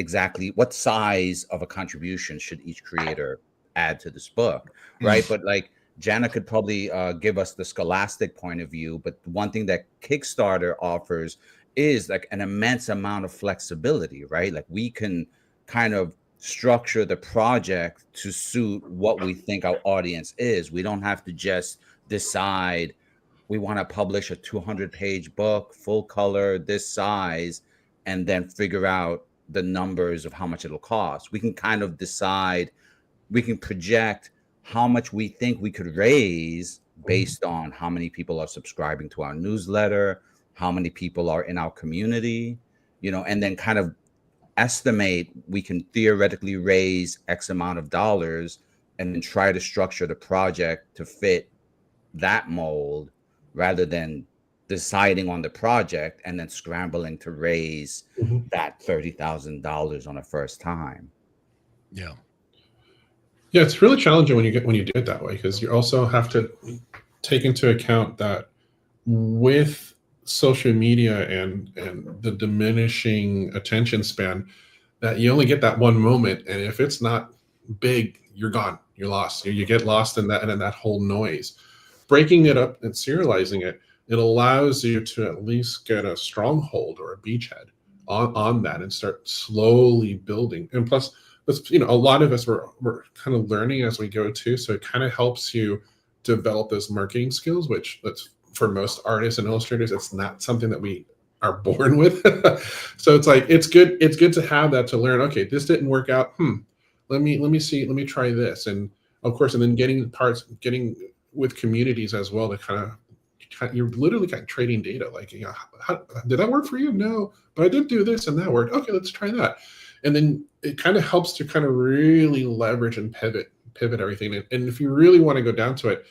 [SPEAKER 1] size of a contribution should each creator add to this book, right? But like Janna could probably give us the scholastic point of view, but one thing that Kickstarter offers is like an immense amount of flexibility, right? Like we can kind of structure the project to suit what we think our audience is. We don't have to just decide we want to publish a 200-page book, full color, this size, and then figure out the numbers of how much it'll cost. We can kind of decide, we can project how much we think we could raise based on how many people are subscribing to our newsletter, how many people are in our community, you know, and then kind of estimate we can theoretically raise X amount of dollars and then try to structure the project to fit that mold rather than deciding on the project and then scrambling to raise that $30,000 on a first time.
[SPEAKER 10] Yeah. Yeah, it's really challenging when you do it that way, because you also have to take into account that with social media and the diminishing attention span, that you only get that one moment, and if it's not big, you're gone, you're lost. You get lost in that and in that whole noise. Breaking it up and serializing it, it allows you to at least get a stronghold or a beachhead on that and start slowly building. And plus, you know, a lot of us we're kind of learning as we go too, so it kind of helps you develop those marketing skills, which for most artists and illustrators, it's not something that we are born with. So it's like it's good to have that, to learn, okay, this didn't work out, let me try this. And of course, and then getting with communities as well to kind of, you're literally kind of trading data, like, you know, how did that work for you? No, but I did do this and that worked. Okay, let's try that. And then it kind of helps to kind of really leverage and pivot everything. And if you really want to go down to it,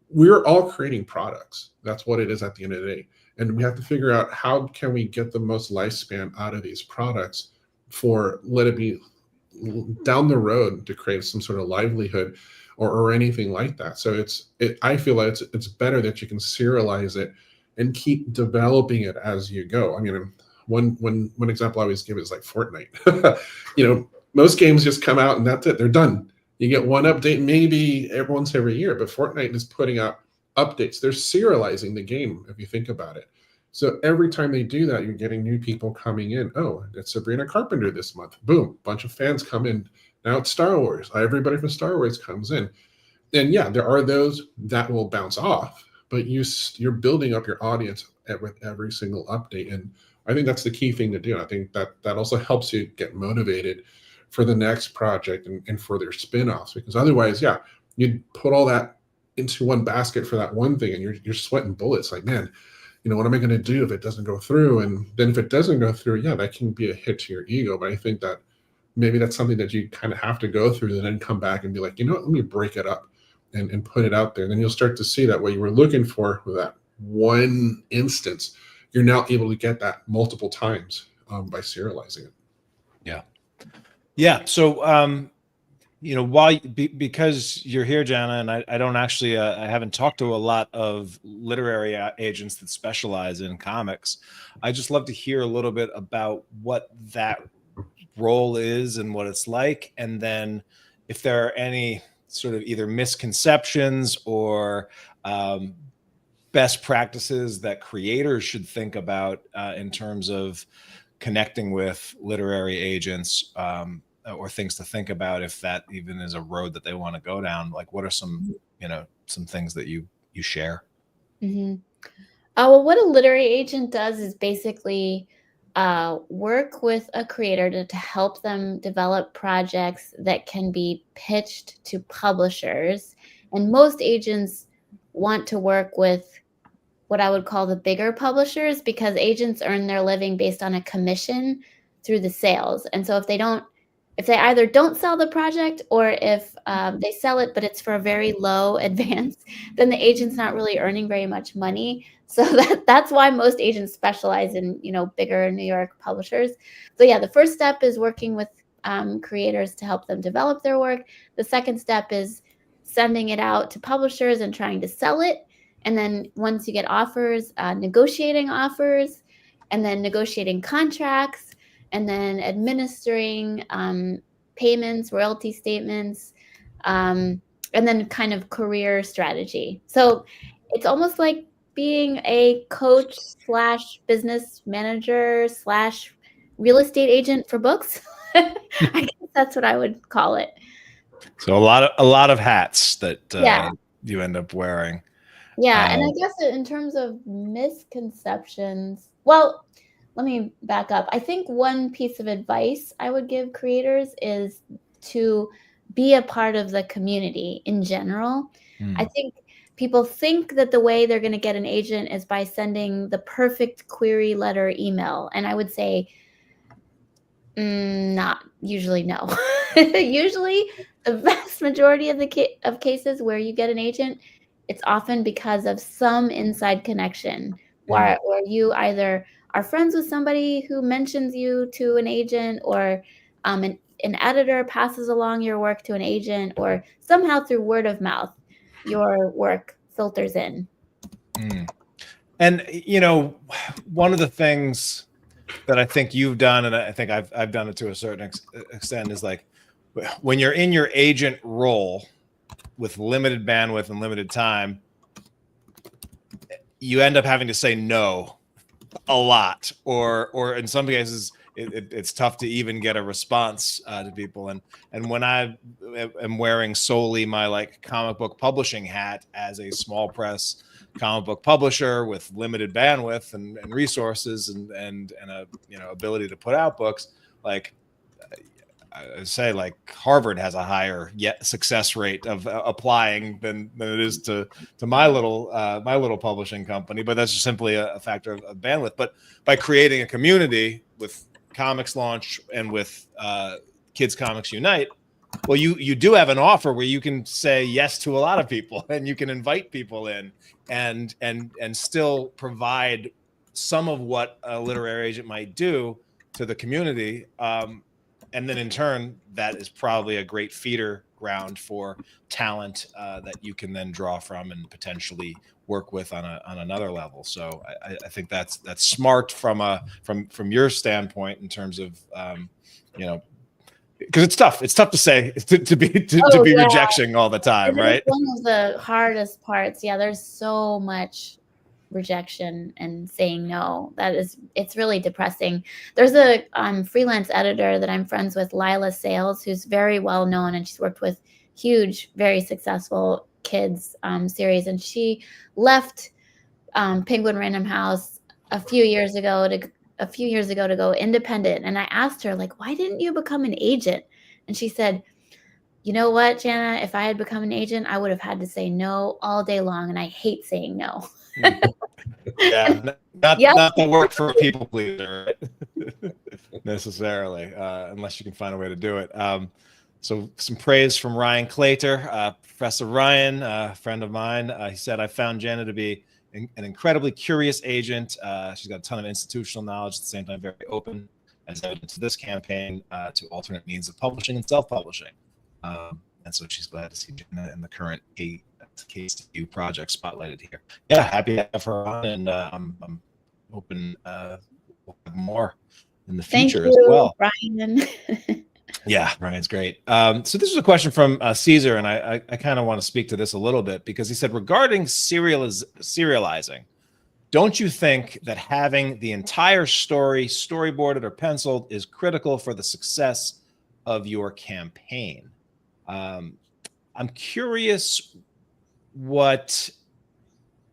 [SPEAKER 10] we're all creating products. That's what it is at the end of the day. And we have to figure out how can we get the most lifespan out of these products for let it be down the road to create some sort of livelihood or anything like that. So I feel like it's better that you can serialize it and keep developing it as you go. I mean, one example I always give is like Fortnite. You know, most games just come out and that's it, they're done. You get one update maybe every year, but Fortnite is putting out updates. They're serializing the game, if you think about it. So every time they do that, you're getting new people coming in. Oh, it's Sabrina Carpenter this month. Boom, bunch of fans come in. Now it's Star Wars. Everybody from Star Wars comes in. And yeah, there are those that will bounce off, but you're building up your audience with every single update. And I think that's the key thing to do. I think that also helps you get motivated for the next project and for their spin-offs, because otherwise, yeah, you'd put all that into one basket for that one thing and you're sweating bullets, like, man, you know, what am I going to do if it doesn't go through? And then if it doesn't go through, yeah, that can be a hit to your ego. But I think that maybe that's something that you kind of have to go through and then come back and be like, you know what, let me break it up and put it out there. And then you'll start to see that what you were looking for with that one instance, you're now able to get that multiple times by serializing it.
[SPEAKER 2] Yeah. Yeah. So, you know, because you're here, Janna, and I don't actually, I haven't talked to a lot of literary agents that specialize in comics. I just love to hear a little bit about what that role is and what it's like. And then if there are any sort of either misconceptions or best practices that creators should think about in terms of connecting with literary agents, or things to think about if that even is a road that they want to go down. Like, what are some, you know, some things that you share?
[SPEAKER 15] Mm-hmm. Well, what a literary agent does is basically work with a creator to help them develop projects that can be pitched to publishers. And most agents want to work with what I would call the bigger publishers, because agents earn their living based on a commission through the sales. And so if they either don't sell the project or if they sell it, but it's for a very low advance, then the agent's not really earning very much money. So that's why most agents specialize in, you know, bigger New York publishers. So yeah, the first step is working with creators to help them develop their work. The second step is sending it out to publishers and trying to sell it. And then once you get offers, negotiating offers, and then negotiating contracts, and then administering payments, royalty statements, and then kind of career strategy. So it's almost like being a coach / business manager / real estate agent for books. I guess that's what I would call it.
[SPEAKER 2] So a lot of hats that you end up wearing.
[SPEAKER 15] Yeah, and I guess in terms of misconceptions, well, let me back up. I think one piece of advice I would give creators is to be a part of the community in general. I think people think that the way they're going to get an agent is by sending the perfect query letter email. And I would say, not usually, no. Usually, the vast majority of of cases where you get an agent, it's often because of some inside connection where you either are friends with somebody who mentions you to an agent, or an editor passes along your work to an agent, or somehow through word of mouth, your work filters in.
[SPEAKER 2] And, you know, one of the things that I think you've done, and I think I've done it to a certain extent, is like when you're in your agent role with limited bandwidth and limited time, you end up having to say no a lot, or in some cases it's tough to even get a response to people. And when I am wearing solely my like comic book publishing hat as a small press comic book publisher with limited bandwidth and resources and a ability to put out books, like I say, like Harvard has a higher success rate of applying than it is to my little publishing company. But that's just simply a factor of bandwidth. But by creating a community with ComixLaunch and with Kids Comics Unite, well, you do have an offer where you can say yes to a lot of people, and you can invite people in and still provide some of what a literary agent might do to the community. And then in turn, that is probably a great feeder ground for talent that you can then draw from and potentially work with on another level. So I think that's smart from your standpoint in terms of because it's tough. It's tough to say to be rejection all the time, right?
[SPEAKER 15] It's one of the hardest parts. Yeah, there's so much rejection and saying no. It's really depressing. There's a freelance editor that I'm friends with, Lila Sales, who's very well known, and she's worked with huge, very successful kids series, and she left Penguin Random House a few years ago to go independent. And I asked her, like, why didn't you become an agent? And she said, you know what, Janna, if I had become an agent, I would have had to say no all day long, and I hate saying no.
[SPEAKER 2] Yeah, not the work for a people pleaser, right? Necessarily, unless you can find a way to do it. So some praise from Ryan Claytor, Professor Ryan, a friend of mine. He said, I found Janna to be an incredibly curious agent. She's got a ton of institutional knowledge, at the same time very open, as evidence to this campaign, to alternate means of publishing and self-publishing. And so she's glad to see Janna in the current case to project spotlighted here. Yeah, happy to have her on, and I'm hoping we'll have more in the future as well.
[SPEAKER 15] Ryan.
[SPEAKER 2] Yeah, Ryan's great. So this is a question from Caesar, and I kind of want to speak to this a little bit, because he said, regarding serializing, don't you think that having the entire story storyboarded or penciled is critical for the success of your campaign? I'm curious what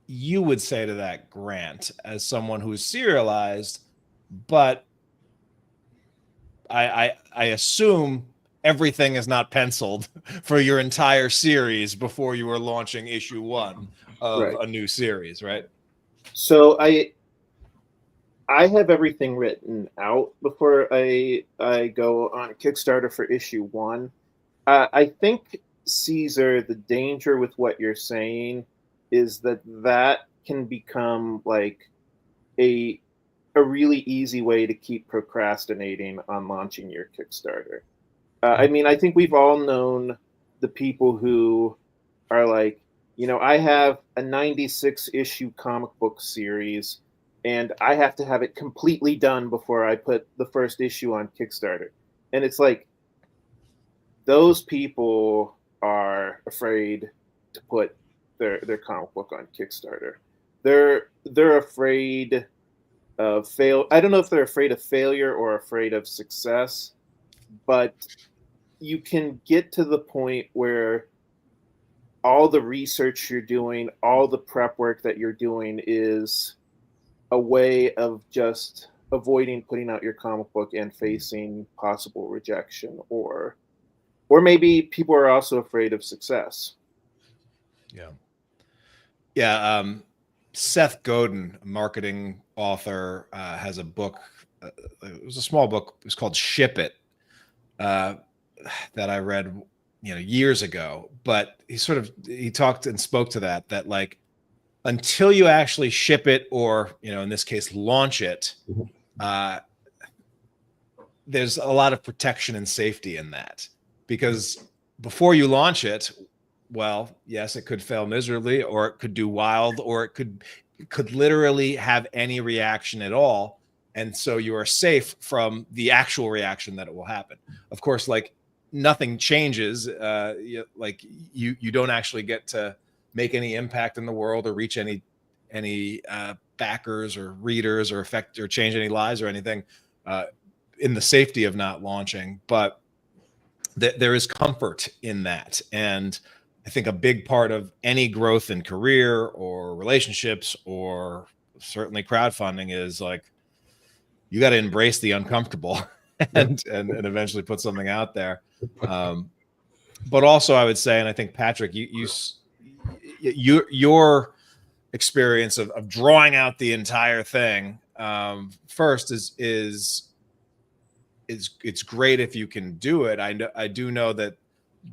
[SPEAKER 2] you would say to that, Grant, as someone who's serialized, but I assume everything is not penciled for your entire series before you are launching issue 1 of a new series, right?
[SPEAKER 16] So I have everything written out before I go on Kickstarter for issue 1. I think, Caesar, the danger with what you're saying is that can become like a really easy way to keep procrastinating on launching your Kickstarter. I mean, I think we've all known the people who are like, I have a 96 issue comic book series, and I have to have it completely done before I put the first issue on Kickstarter. And it's like, those people are afraid to put their comic book on Kickstarter. They're afraid of fail. I don't know if they're afraid of failure or afraid of success, but you can get to the point where all the research you're doing, all the prep work that you're doing is a way of just avoiding putting out your comic book and facing possible rejection, or maybe people are also afraid of success.
[SPEAKER 2] Yeah. Seth Godin, a marketing author, has a book. It was a small book. It was called Ship It, that I read, years ago. But he talked and spoke to that like, until you actually ship it, or in this case, launch it, there's a lot of protection and safety in that, because before you launch it, well, yes, it could fail miserably, or it could do wild, or it could literally have any reaction at all. And so you are safe from the actual reaction that it will happen. Of course, like, nothing changes. Like you don't actually get to make any impact in the world, or reach any backers or readers, or affect or change any lives or anything in the safety of not launching. But there is comfort in that. And I think a big part of any growth in career or relationships, or certainly crowdfunding, is like, you got to embrace the uncomfortable and eventually put something out there. But also, I would say, and I think, Patrick, your experience of drawing out the entire thing first is it's great if you can do it. I do know that,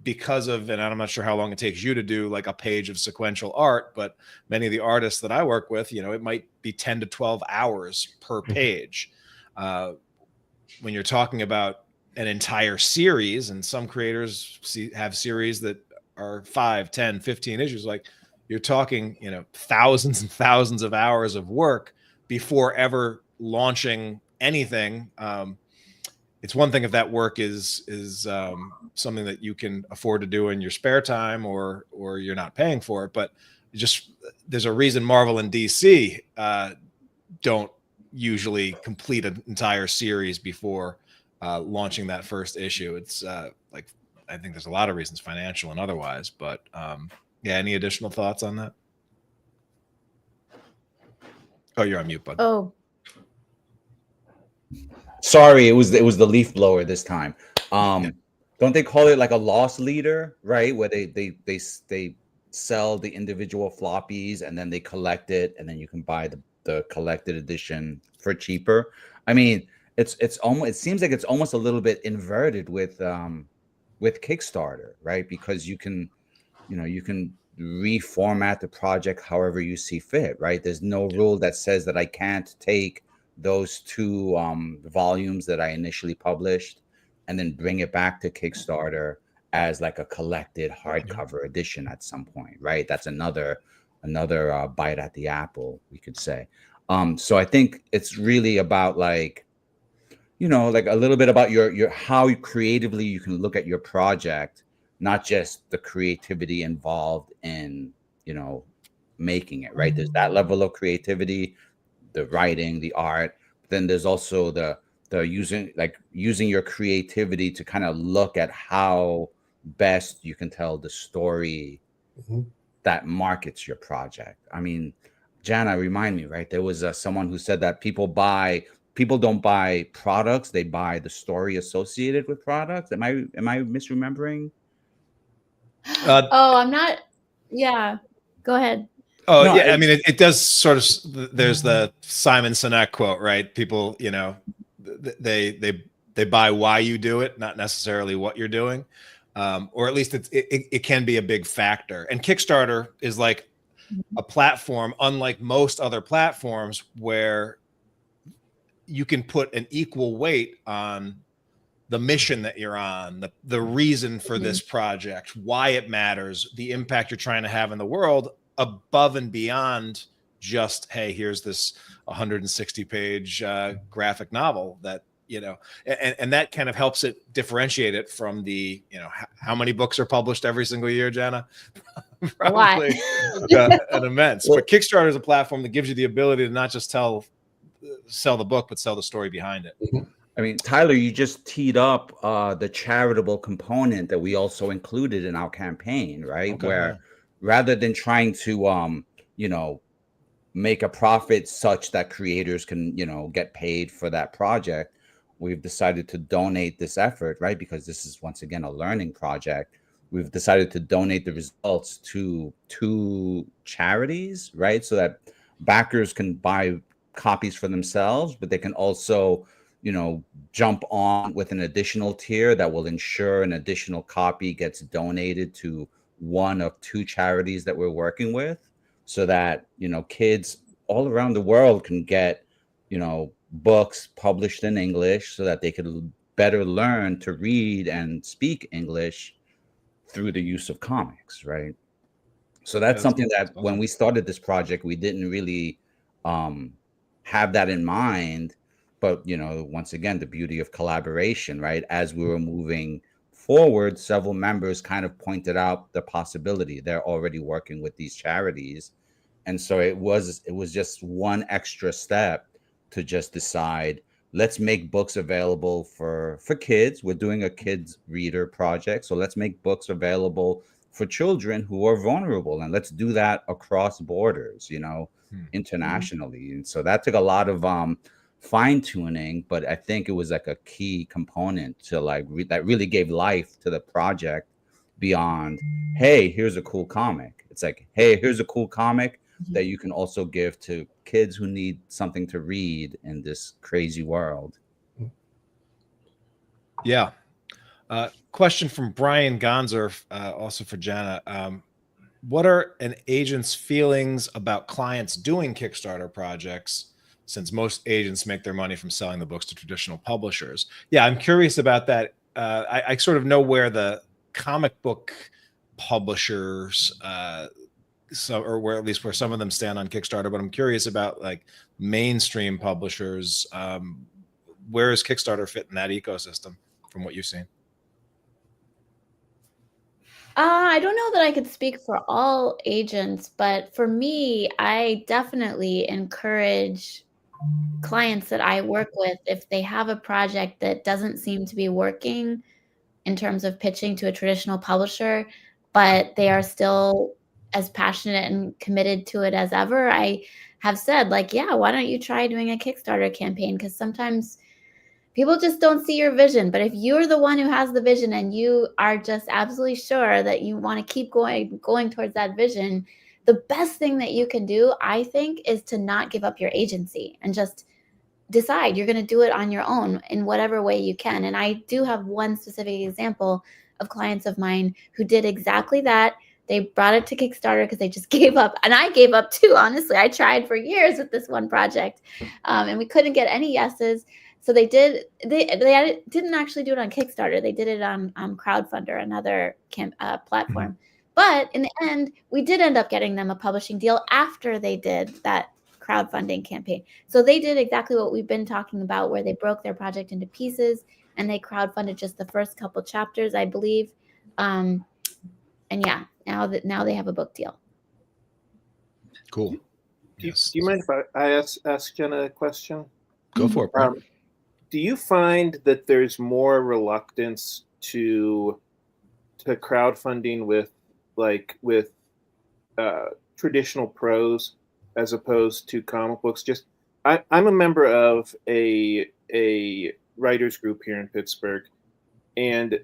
[SPEAKER 2] because of, and I'm not sure how long it takes you to do like a page of sequential art, but many of the artists that I work with, it might be 10 to 12 hours per page. When you're talking about an entire series, and some creators have series that are 5, 10, 15 issues, like, you're talking, thousands and thousands of hours of work before ever launching anything. It's one thing if that work is something that you can afford to do in your spare time, or you're not paying for it. But just, there's a reason Marvel and DC don't usually complete an entire series before launching that first issue. It's like, I think there's a lot of reasons, financial and otherwise. But yeah, any additional thoughts on that? Oh, you're on mute, bud.
[SPEAKER 15] Oh.
[SPEAKER 1] Sorry, it was the leaf blower this time. Don't they call it like a loss leader, right? Where they sell the individual floppies, and then they collect it, and then you can buy the collected edition for cheaper. I mean, it's almost, it seems like it's almost a little bit inverted with Kickstarter, right? Because you can reformat the project however you see fit, right? There's no rule that says that I can't take those 2 volumes that I initially published and then bring it back to Kickstarter as like a collected hardcover edition at some point, right? That's another bite at the apple, we could say. So I think it's really about like a little bit about your how creatively you can look at your project, not just the creativity involved in making it, right? There's that level of creativity, the writing, the art. Then there's also the using your creativity to kind of look at how best you can tell the story that markets your project. I mean, Janna, remind me, right? There was someone who said that people don't buy products, they buy the story associated with products. Am I misremembering?
[SPEAKER 15] I'm not. Yeah, go ahead.
[SPEAKER 2] Oh, no, yeah. I mean, it does sort of. There's the Simon Sinek quote, right? People, they buy why you do it, not necessarily what you're doing, or at least it can be a big factor. And Kickstarter is like a platform, unlike most other platforms, where you can put an equal weight on the mission that you're on, the reason for this project, why it matters, the impact you're trying to have in the world, above and beyond just, hey, here's this 160-page graphic novel that, and that kind of helps it differentiate it from the, how many books are published every single year, Janna? Probably an immense. But Kickstarter is a platform that gives you the ability to not just sell the book, but sell the story behind it.
[SPEAKER 1] I mean, Tyler, you just teed up the charitable component that we also included in our campaign, right? Okay. Where rather than trying to you know, make a profit such that creators can, you know, get paid for that project, we've decided to donate this effort, right? Because this is once again a learning project. We've decided to donate the results to 2 charities, right? So that backers can buy copies for themselves, but they can also, you know, jump on with an additional tier that will ensure an additional copy gets donated to one of 2 charities that we're working with, so that, you know, kids all around the world can get, you know, books published in English so that they could better learn to read and speak English through the use of comics, right? So that's something that when we started this project, we didn't really have that in mind. But, you know, once again, the beauty of collaboration, right? As we were moving forward, several members kind of pointed out the possibility. They're already working with these charities. And so it was just one extra step to just decide, let's make books available for kids. We're doing a kids reader project, so let's make books available for children who are vulnerable, and let's do that across borders, you know, internationally. And so that took a lot of fine tuning, but I think it was like a key component to like that really gave life to the project. Beyond, hey, here's a cool comic. It's like, hey, here's a cool comic that you can also give to kids who need something to read in this crazy world.
[SPEAKER 2] Yeah. Question from Brian Gonzer, also for Janna. What are an agent's feelings about clients doing Kickstarter projects, since most agents make their money from selling the books to traditional publishers? Yeah, I'm curious about that. I sort of know where the comic book publishers, or where at least where some of them stand on Kickstarter, but I'm curious about like mainstream publishers. Where does Kickstarter fit in that ecosystem from what you've seen?
[SPEAKER 15] I don't know that I could speak for all agents, but for me, I definitely encourage clients that I work with, if they have a project that doesn't seem to be working in terms of pitching to a traditional publisher, but they are still as passionate and committed to it as ever, I have said, like, yeah, why don't you try doing a Kickstarter campaign? Because sometimes people just don't see your vision. But if you're the one who has the vision and you are just absolutely sure that you want to keep going towards that vision, the best thing that you can do, I think, is to not give up your agency and just decide you're going to do it on your own in whatever way you can. And I do have one specific example of clients of mine who did exactly that. They brought it to Kickstarter because they just gave up. And I gave up too, honestly. I tried for years with this one project and we couldn't get any yeses. So they didn't actually do it on Kickstarter. They did it on Crowdfunder, another platform. But in the end, we did end up getting them a publishing deal after they did that crowdfunding campaign. So they did exactly what we've been talking about, where they broke their project into pieces and they crowdfunded just the first couple chapters, I believe. And yeah, now they have a book deal.
[SPEAKER 2] Cool.
[SPEAKER 16] Do you mind if I ask Jenna a question?
[SPEAKER 2] Go for it, Brian.
[SPEAKER 16] Do you find that there's more reluctance to crowdfunding with traditional prose as opposed to comic books? I'm a member of a writers group here in Pittsburgh, and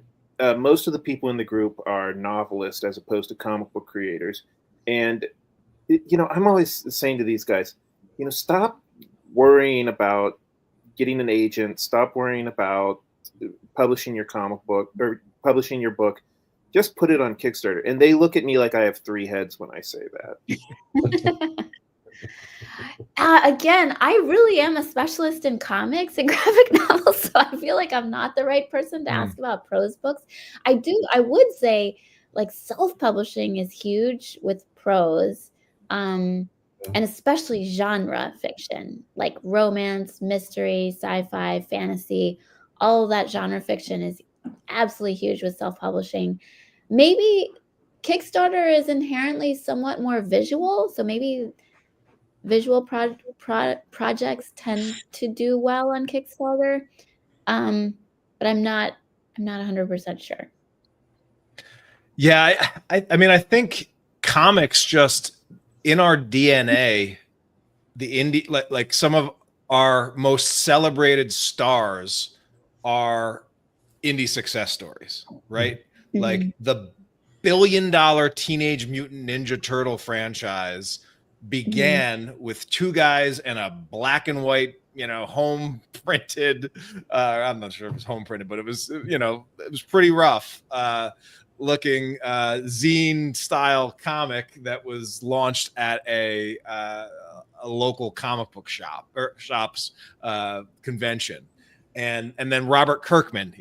[SPEAKER 16] most of the people in the group are novelists as opposed to comic book creators. And I'm always saying to these guys, stop worrying about getting an agent, stop worrying about publishing your comic book or publishing your book. Just put it on Kickstarter. And they look at me like I have 3 heads when I say that.
[SPEAKER 15] Again, I really am a specialist in comics and graphic novels, so I feel like I'm not the right person to ask about prose books. I would say, like, self-publishing is huge with prose, and especially genre fiction, like romance, mystery, sci-fi, fantasy. All of that genre fiction is absolutely huge with self-publishing. Maybe Kickstarter is inherently somewhat more visual, so maybe visual projects tend to do well on Kickstarter, but I'm not 100% sure.
[SPEAKER 2] Yeah, I mean, I think comics just in our DNA, the indie, like some of our most celebrated stars are indie success stories, right?
[SPEAKER 15] Mm-hmm.
[SPEAKER 2] Like the billion-dollar Teenage Mutant Ninja Turtle franchise began with two guys and a black and white, home printed, I'm not sure if it was home printed, but it was, it was pretty rough looking zine style comic that was launched at a local comic book shop's convention. And then Robert Kirkman,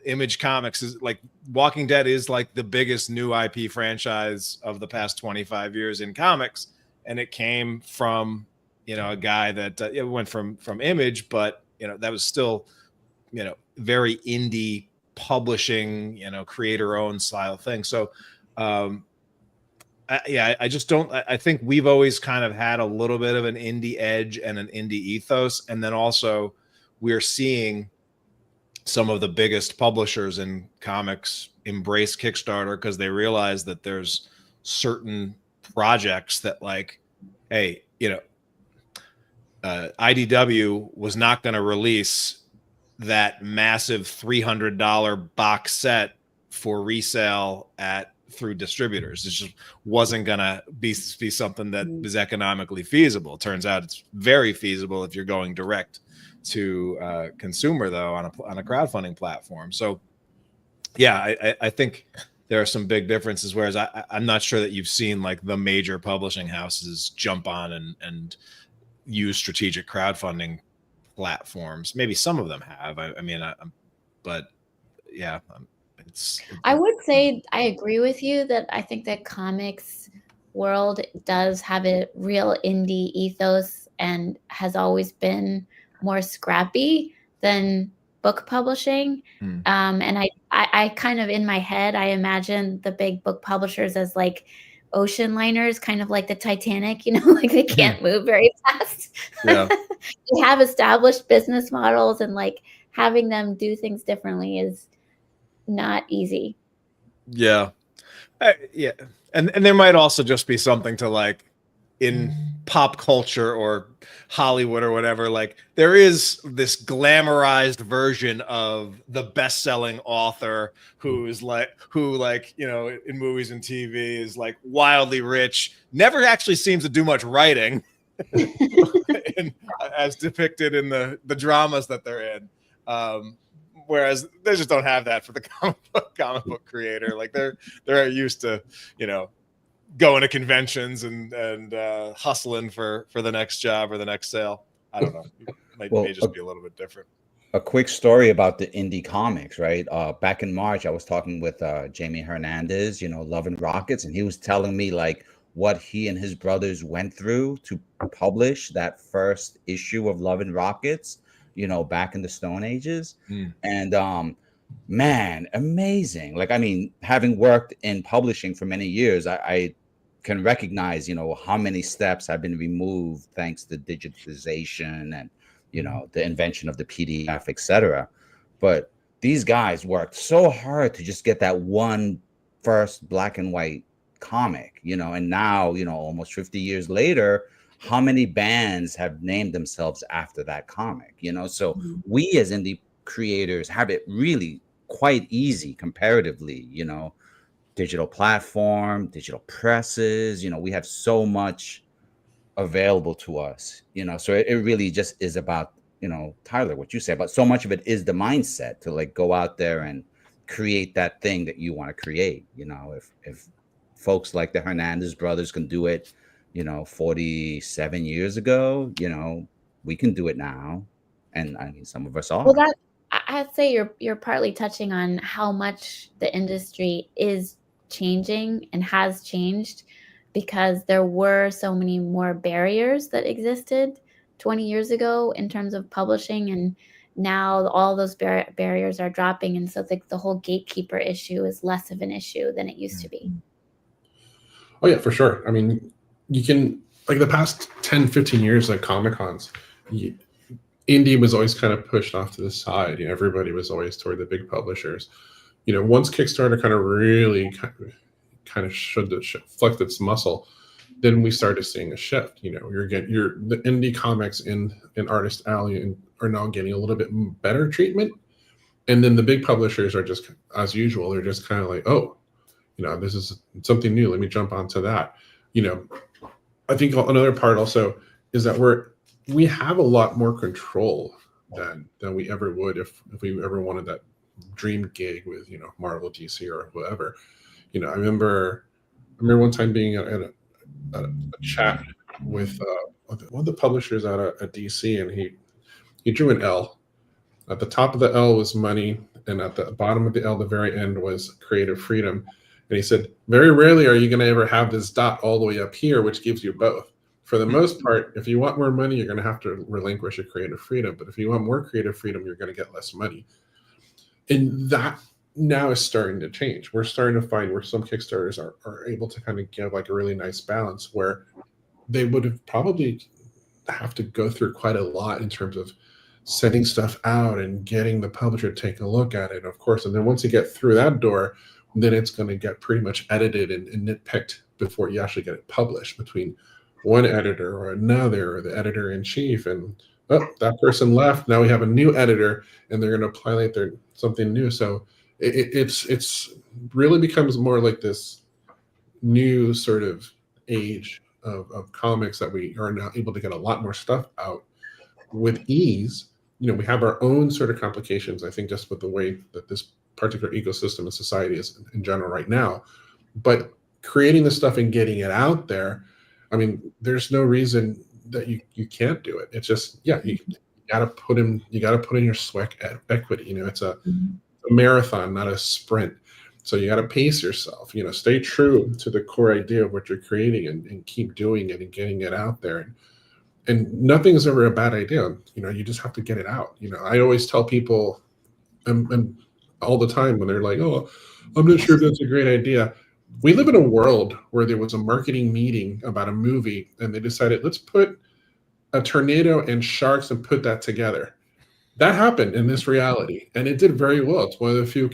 [SPEAKER 2] Image Comics is like Walking Dead is like the biggest new IP franchise of the past 25 years in comics. And it came from, a guy that it went from Image, but, that was still, very indie publishing, creator owned style thing. So, I just don't, I think we've always kind of had a little bit of an indie edge and an indie ethos. And then also we're seeing some of the biggest publishers in comics embrace Kickstarter because they realize that there's certain projects that like, hey, IDW was not going to release that massive $300 box set for resale through distributors. It just wasn't going to be something that is economically feasible. It turns out it's very feasible if you're going direct to consumer, though, on a crowdfunding platform. So yeah, I think there are some big differences, whereas I'm not sure that you've seen like the major publishing houses jump on and use strategic crowdfunding platforms. Maybe some of them have. But yeah,
[SPEAKER 15] I would say I agree with you that I think that comics world does have a real indie ethos and has always been more scrappy than book publishing. And I kind of in my head, I imagine the big book publishers as like ocean liners, kind of like the Titanic, like they can't move very fast.
[SPEAKER 2] Yeah.
[SPEAKER 15] They have established business models, and like having them do things differently is not easy.
[SPEAKER 2] Yeah. Yeah. And there might also just be something to like in pop culture or Hollywood or whatever, like there is this glamorized version of the best-selling author who in movies and TV is like wildly rich, never actually seems to do much writing as depicted in the dramas that they're in. Whereas they just don't have that for the comic book creator. Like they're used to, going to conventions and hustling for the next job or the next sale. I don't know. It may just be a little bit different.
[SPEAKER 1] A quick story about the indie comics, right? Back in March, I was talking with Jamie Hernandez, Love and Rockets, and he was telling me like what he and his brothers went through to publish that first issue of Love and Rockets, back in the Stone Ages. And man, amazing. Like, having worked in publishing for many years, I can recognize, how many steps have been removed thanks to digitization and, the invention of the PDF, etc. But these guys worked so hard to just get that one first black and white comic, and now, almost 50 years later, how many bands have named themselves after that comic, So we as indie creators have it really quite easy comparatively, digital platform, digital presses, we have so much available to us, so it really just is about, Tyler, what you say, but so much of it is the mindset to like go out there and create that thing that you want to create. If folks like the Hernandez brothers can do it, 47 years ago, we can do it now. And some of us are.
[SPEAKER 15] Well, I'd say you're partly touching on how much the industry is changing and has changed, because there were so many more barriers that existed 20 years ago in terms of publishing, and now all those barriers are dropping, and so the whole gatekeeper issue is less of an issue than it used to be.
[SPEAKER 10] Oh yeah, for sure. You can, like the past 10, 15 years at Comic-Cons, indie was always kind of pushed off to the side. Everybody was always toward the big publishers. Once Kickstarter kind of really kind of flex its muscle, then we started seeing a shift. You know, the indie comics in Artist Alley are now getting a little bit better treatment. And then the big publishers are just, as usual, they're just kind of like, oh, you know, this is something new. Let me jump onto that. You know, I think another part also is that we have a lot more control than we ever would if we ever wanted that dream gig with, you know, Marvel, DC, or whoever. You know, I remember one time being at a chat with one of the publishers out at DC, and he drew an L. At the top of the L was money, and at the bottom of the L, the very end, was creative freedom. And he said, very rarely are you going to ever have this dot all the way up here, which gives you both. For the most part, if you want more money, you're going to have to relinquish your creative freedom. But if you want more creative freedom, you're going to get less money. And that now is starting to change. We're starting to find where some Kickstarters are able to kind of give like a really nice balance, where they would have probably have to go through quite a lot in terms of sending stuff out and getting the publisher to take a look at it, of course. And then once you get through that door, then it's going to get pretty much edited and nitpicked before you actually get it published between one editor or another, or the editor-in-chief. And that person left. Now we have a new editor, and they're going to apply something new. So it's really becomes more like this new sort of age of comics that we are now able to get a lot more stuff out with ease. You know, we have our own sort of complications, I think, just with the way that this particular ecosystem and society is in general right now. But creating the stuff and getting it out there, I mean, there's no reason that you can't do it. It's just, yeah, you gotta put in your sweat equity. You know, it's a marathon, not a sprint. So you gotta pace yourself, you know, stay true to the core idea of what you're creating and keep doing it and getting it out there. And nothing's ever a bad idea. You know, you just have to get it out. You know, I always tell people, and all the time when they're like, oh, I'm not sure if that's a great idea. We live in a world where there was a marketing meeting about a movie, and they decided, let's put a tornado and sharks and put that together. That happened in this reality, and it did very well. It's one of the few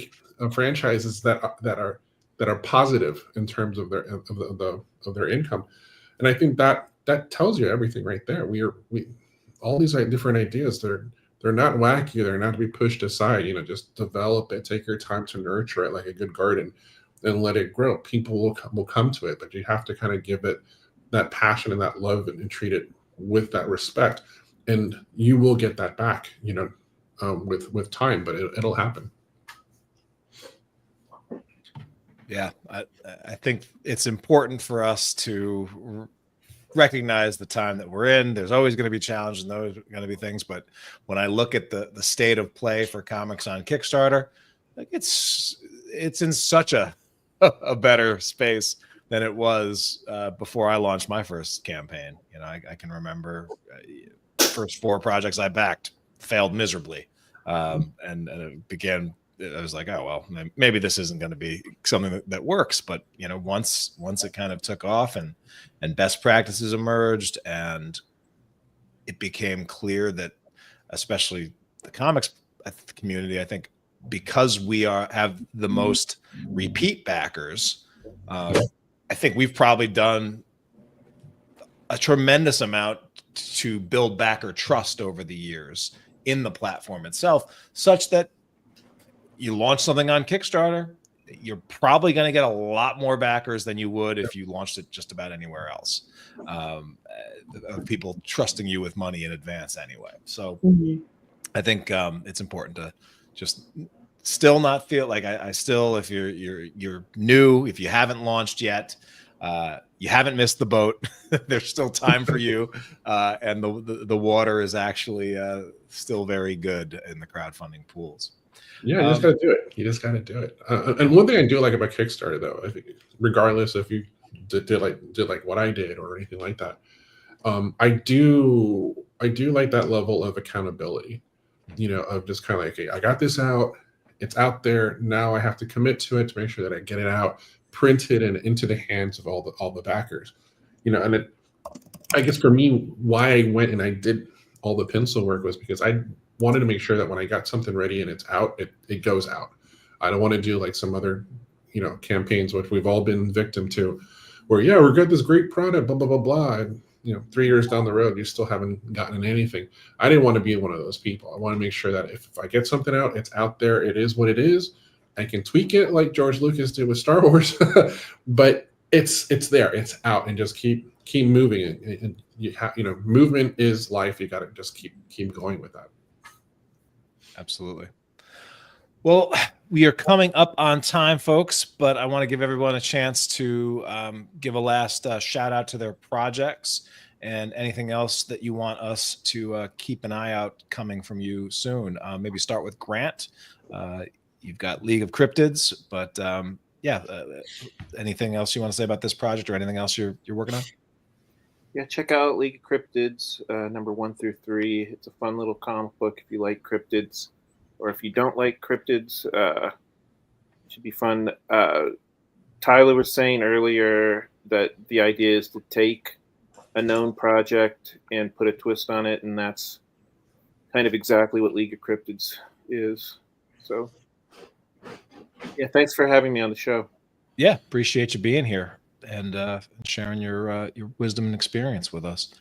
[SPEAKER 10] franchises that are positive in terms of their income. And I think that tells you everything right there. We all these different ideas, they're not wacky, they're not to be pushed aside. You know, just develop it, take your time to nurture it like a good garden, and let it grow. People will come to it, but you have to kind of give it that passion and that love and treat it with that respect, and you will get that back. You know, with time, but it'll happen.
[SPEAKER 2] Yeah, I think it's important for us to recognize the time that we're in. There's always going to be challenges and there's going to be things, but when I look at the state of play for comics on Kickstarter, like it's in such a better space than it was before I launched my first campaign. You know, I can remember first 4 projects I backed failed miserably, and it began. I was like, oh, well, maybe this isn't going to be something that works. But, you know, once it kind of took off and best practices emerged, and it became clear that, especially the comics community, I think because we have the most repeat backers, I think we've probably done a tremendous amount to build backer trust over the years in the platform itself, such that you launch something on Kickstarter, you're probably going to get a lot more backers than you would if you launched it just about anywhere else. People trusting you with money in advance anyway. So I think it's important to just still not feel like I still, if you're new, if you haven't launched yet, you haven't missed the boat. There's still time for you, and the water is actually still very good in the crowdfunding pools.
[SPEAKER 10] Yeah, you just got to do it. You just got to do it. And one thing I do like about Kickstarter, though, I think, regardless if you did like what I did or anything like that, I do like that level of accountability. You know, of just kind of like, hey, I got this out. It's out there. Now I have to commit to it to make sure that I get it out, printed and into the hands of all the backers. You know, and I guess for me, why I went and I did all the pencil work was because I wanted to make sure that when I got something ready and it's out, it goes out. I don't want to do like some other campaigns, which we've all been victim to, where we've got this great product, blah blah blah blah, and 3 years down the road, you still haven't gotten anything. I didn't want to be one of those people. I want to make sure that if I get something out, it's out there. It is what it is. I can tweak it like George Lucas did with Star Wars, but it's there, it's out, and just keep moving it. And movement is life. You got to just keep going with that.
[SPEAKER 2] Absolutely. Well, we are coming up on time, folks, but I want to give everyone a chance to give a last shout out to their projects and anything else that you want us to keep an eye out coming from you soon. Maybe start with Grant. You've got League of Cryptids, but anything else you want to say about this project or anything else you're working on?
[SPEAKER 16] Yeah, check out League of Cryptids, number 1 through 3. It's a fun little comic book if you like cryptids, or if you don't like cryptids, it should be fun. Tyler was saying earlier that the idea is to take a known project and put a twist on it, and that's kind of exactly what League of Cryptids is. So, yeah, thanks for having me on the show.
[SPEAKER 2] Yeah, appreciate you being here and sharing your wisdom and experience with us.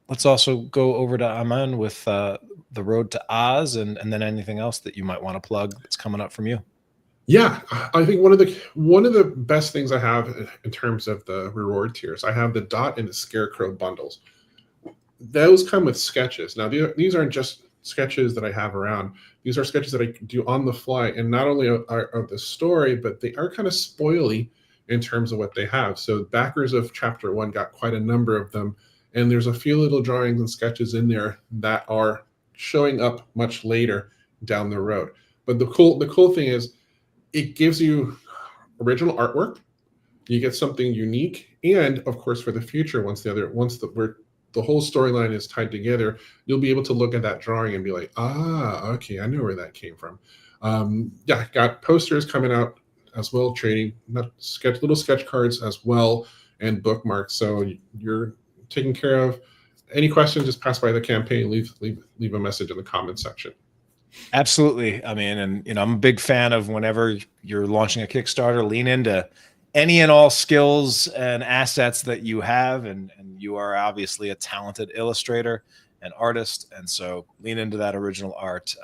[SPEAKER 2] Let's also go over to Amin with the Road to Oz, and then anything else that you might want to plug that's coming up from you.
[SPEAKER 10] Yeah, I think one of the best things I have in terms of the reward tiers, I have the Dot and the Scarecrow bundles. Those come with sketches. Now, these aren't just sketches that I have around. These are sketches that I do on the fly, and not only are the story, but they are kind of spoily in terms of what they have. So backers of Chapter 1 got quite a number of them, and there's a few little drawings and sketches in there that are showing up much later down the road. But the cool thing is, it gives you original artwork. You get something unique, and of course, for the future, once the whole storyline is tied together, you'll be able to look at that drawing and be like, okay, I know where that came from. Got posters coming out as well, trading little sketch cards as well, and bookmarks. So you're taken care of. Any questions, just pass by the campaign, leave a message in the comments section.
[SPEAKER 2] Absolutely. I mean, and I'm a big fan of whenever you're launching a Kickstarter, lean into any and all skills and assets that you have. And you are obviously a talented illustrator and artist. And so lean into that original art,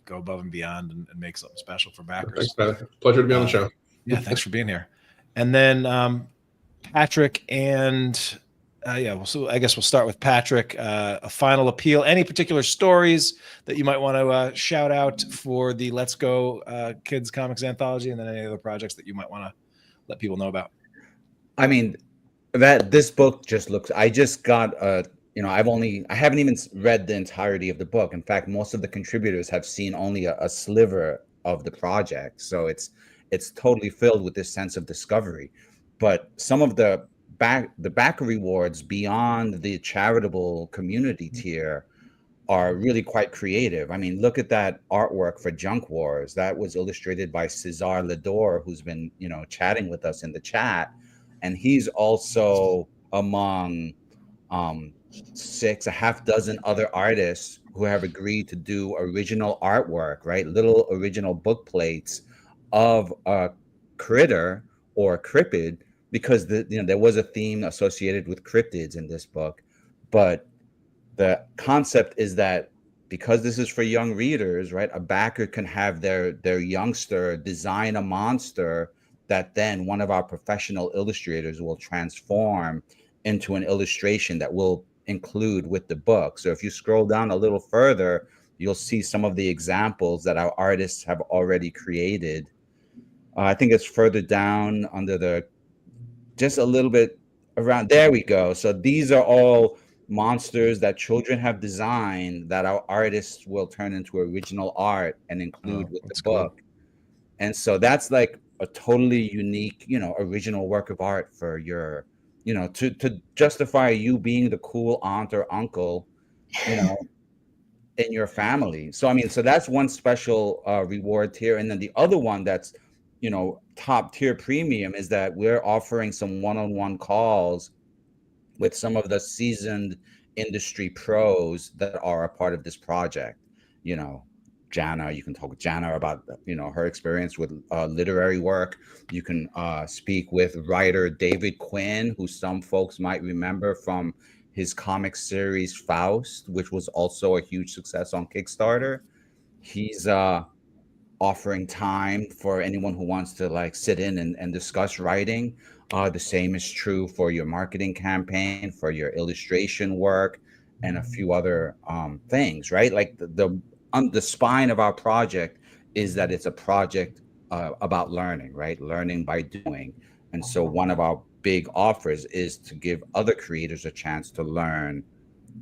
[SPEAKER 2] go above and beyond and make something special for backers.
[SPEAKER 10] Thanks, Pat. Pleasure to be on the show.
[SPEAKER 2] Yeah, thanks for being here. And then Patrick and so I guess we'll start with Patrick. A final appeal. Any particular stories that you might want to shout out for the Let's Go Kids Comics Anthology, and then any other projects that you might want to let people know about?
[SPEAKER 1] I mean, this book just looks. I just got I haven't even read the entirety of the book. In fact, most of the contributors have seen only a sliver of the project, so it's totally filled with this sense of discovery. But some of the backer rewards beyond the charitable community tier are really quite creative. I mean, look at that artwork for Junk Wars. That was illustrated by Cesar Lador, who's been, chatting with us in the chat. And he's also among a half dozen other artists who have agreed to do original artwork, right? Little original book plates of a critter or a cryptid, because there was a theme associated with cryptids in this book. But the concept is that because this is for young readers, right, a backer can have their youngster design a monster that then one of our professional illustrators will transform into an illustration that will include with the book. So if you scroll down a little further, you'll see some of the examples that our artists have already created. I think it's further down under just a little bit around. There we go. So these are all monsters that children have designed that our artists will turn into original art and include with the book. Cool. And so that's like a totally unique, original work of art for your, to justify you being the cool aunt or uncle, in your family. So, I mean, so that's one special reward tier. And then the other one that's, top tier premium is that we're offering some one-on-one calls with some of the seasoned industry pros that are a part of this project. Janna. You can talk with Janna about, her experience with literary work. You can speak with writer David Quinn, who some folks might remember from his comic series Faust, which was also a huge success on Kickstarter. He's offering time for anyone who wants to like sit in and discuss writing. The same is true for your marketing campaign, for your illustration work, and a few other things, right? Like the spine of our project is that it's a project about learning, right? Learning by doing. And so one of our big offers is to give other creators a chance to learn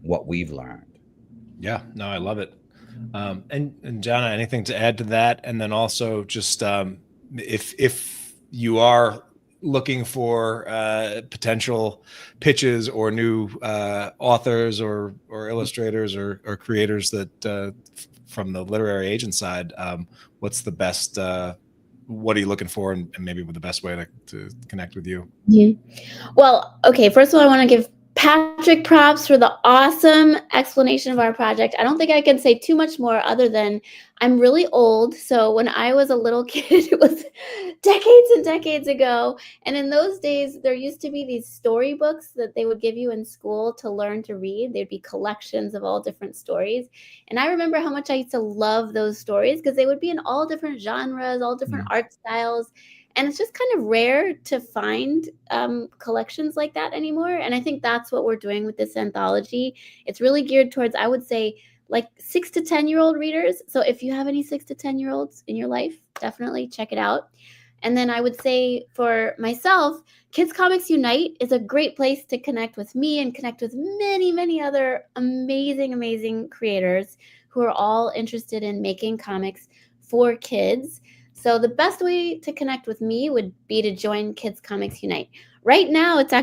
[SPEAKER 1] what we've learned.
[SPEAKER 2] Yeah, no, I love it. And Janna, anything to add to that? And then also just if you are looking for potential pitches or new authors or illustrators or creators that from the literary agent side, what's the best? What are you looking for, and maybe the best way to connect with you?
[SPEAKER 15] Well, okay. First of all, I want to give Patrick props for the awesome explanation of our project. I don't think I can say too much more other than I'm really old. So when I was a little kid, it was decades and decades ago. And in those days, there used to be these storybooks that they would give you in school to learn to read. There'd be collections of all different stories. And I remember how much I used to love those stories because they would be in all different genres, all different art styles. And it's just kind of rare to find collections like that anymore. And I think that's what we're doing with this anthology. It's really geared towards, I would say, like 6 to 10-year-old readers. So if you have any 6 to 10-year-olds in your life, definitely check it out. And then I would say for myself, Kids Comics Unite is a great place to connect with me and connect with many, many other amazing, amazing creators who are all interested in making comics for kids. So the best way to connect with me would be to join Kids Comics Unite. Right now, it's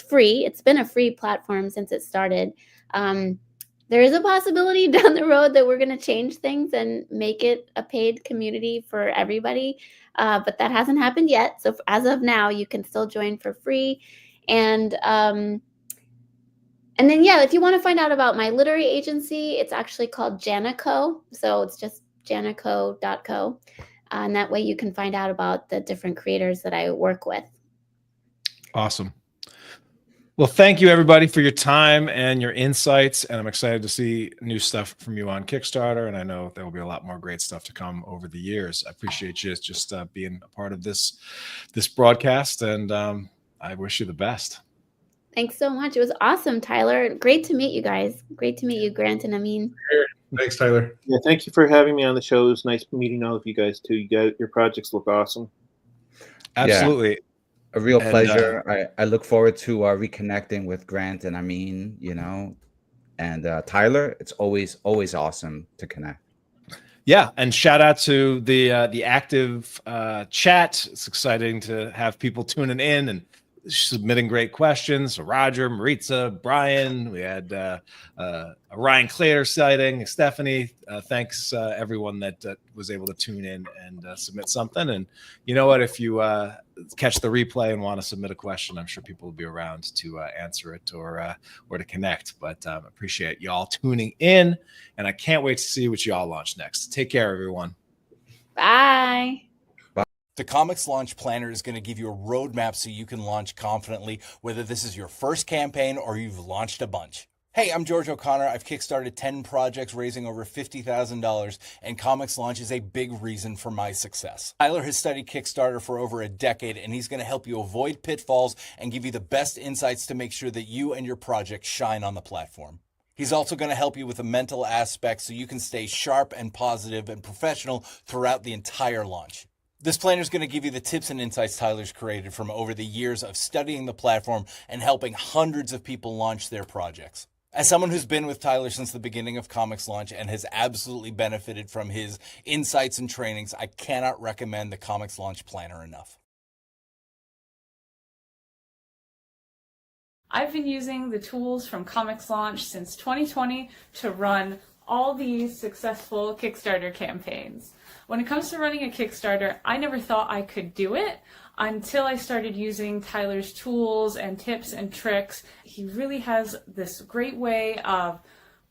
[SPEAKER 15] free. It's been a free platform since it started. There is a possibility down the road that we're going to change things and make it a paid community for everybody, but that hasn't happened yet. So as of now, you can still join for free. And then, yeah, if you want to find out about my literary agency, it's actually called Janna Co. So it's just jannaco.co. And that way you can find out about the different creators that I work with.
[SPEAKER 2] Awesome. Well, thank you everybody for your time and your insights. And I'm excited to see new stuff from you on Kickstarter. And I know there will be a lot more great stuff to come over the years. I appreciate you just being a part of this broadcast. And I wish you the best.
[SPEAKER 15] Thanks so much. It was awesome, Tyler. Great to meet you guys. Great to meet you, Grant and Amin.
[SPEAKER 10] Thanks, Tyler.
[SPEAKER 16] Yeah, thank you for having me on the show. It was nice meeting all of you guys too. Your projects look awesome.
[SPEAKER 2] Absolutely.
[SPEAKER 1] Yeah, a real pleasure. I look forward to reconnecting with Grant and Amin, and Tyler. It's always awesome to connect.
[SPEAKER 2] Yeah, and shout out to the active chat. It's exciting to have people tuning in and submitting great questions. So Roger, Maritza, Brian, we had a Ryan Clater sighting, Stephanie. Thanks everyone that was able to tune in and submit something. And you know what, if you catch the replay and want to submit a question, I'm sure people will be around to answer it or to connect. But appreciate y'all tuning in, and I can't wait to see what y'all launch next. Take care, everyone.
[SPEAKER 15] Bye.
[SPEAKER 17] The ComixLaunch Planner is going to give you a roadmap so you can launch confidently, whether this is your first campaign or you've launched a bunch. Hey, I'm George O'Connor. I've kickstarted 10 projects raising over $50,000, and ComixLaunch is a big reason for my success. Tyler has studied Kickstarter for over a decade, and he's going to help you avoid pitfalls and give you the best insights to make sure that you and your project shine on the platform. He's also going to help you with the mental aspects so you can stay sharp and positive and professional throughout the entire launch. This planner is going to give you the tips and insights Tyler's created from over the years of studying the platform and helping hundreds of people launch their projects. As someone who's been with Tyler since the beginning of ComixLaunch and has absolutely benefited from his insights and trainings, I cannot recommend the ComixLaunch Planner enough.
[SPEAKER 4] I've been using the tools from ComixLaunch since 2020 to run all these successful Kickstarter campaigns. When it comes to running a Kickstarter, I never thought I could do it until I started using Tyler's tools and tips and tricks. He really has this great way of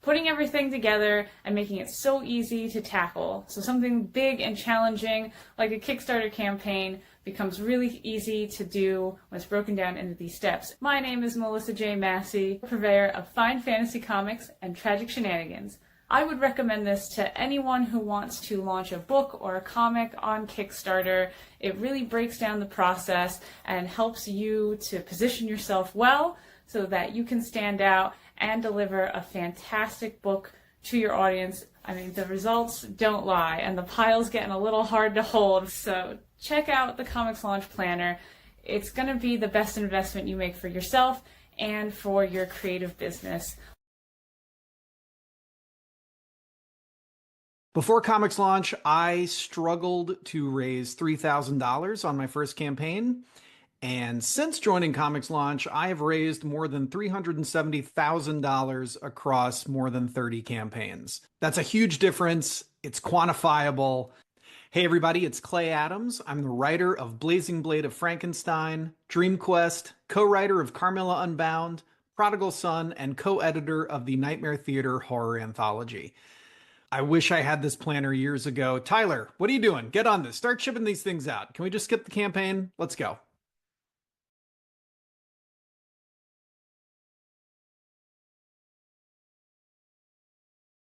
[SPEAKER 4] putting everything together and making it so easy to tackle. So something big and challenging like a Kickstarter campaign becomes really easy to do when it's broken down into these steps. My name is Melissa J. Massey, purveyor of fine fantasy comics and tragic shenanigans. I would recommend this to anyone who wants to launch a book or a comic on Kickstarter. It really breaks down the process and helps you to position yourself well so that you can stand out and deliver a fantastic book to your audience. I mean, the results don't lie, and the pile's getting a little hard to hold. So check out the Comics Launch Planner. It's going to be the best investment you make for yourself and for your creative business.
[SPEAKER 18] Before Comics Launch, I struggled to raise $3,000 on my first campaign. And since joining Comics Launch, I have raised more than $370,000 across more than 30 campaigns. That's a huge difference. It's quantifiable. Hey everybody, it's Clay Adams. I'm the writer of Blazing Blade of Frankenstein, Dream Quest, co-writer of Carmilla Unbound, Prodigal Son, and co-editor of the Nightmare Theater horror anthology. I wish I had this planner years ago. Tyler, what are you doing? Get on this. Start shipping these things out. Can we just skip the campaign? Let's go.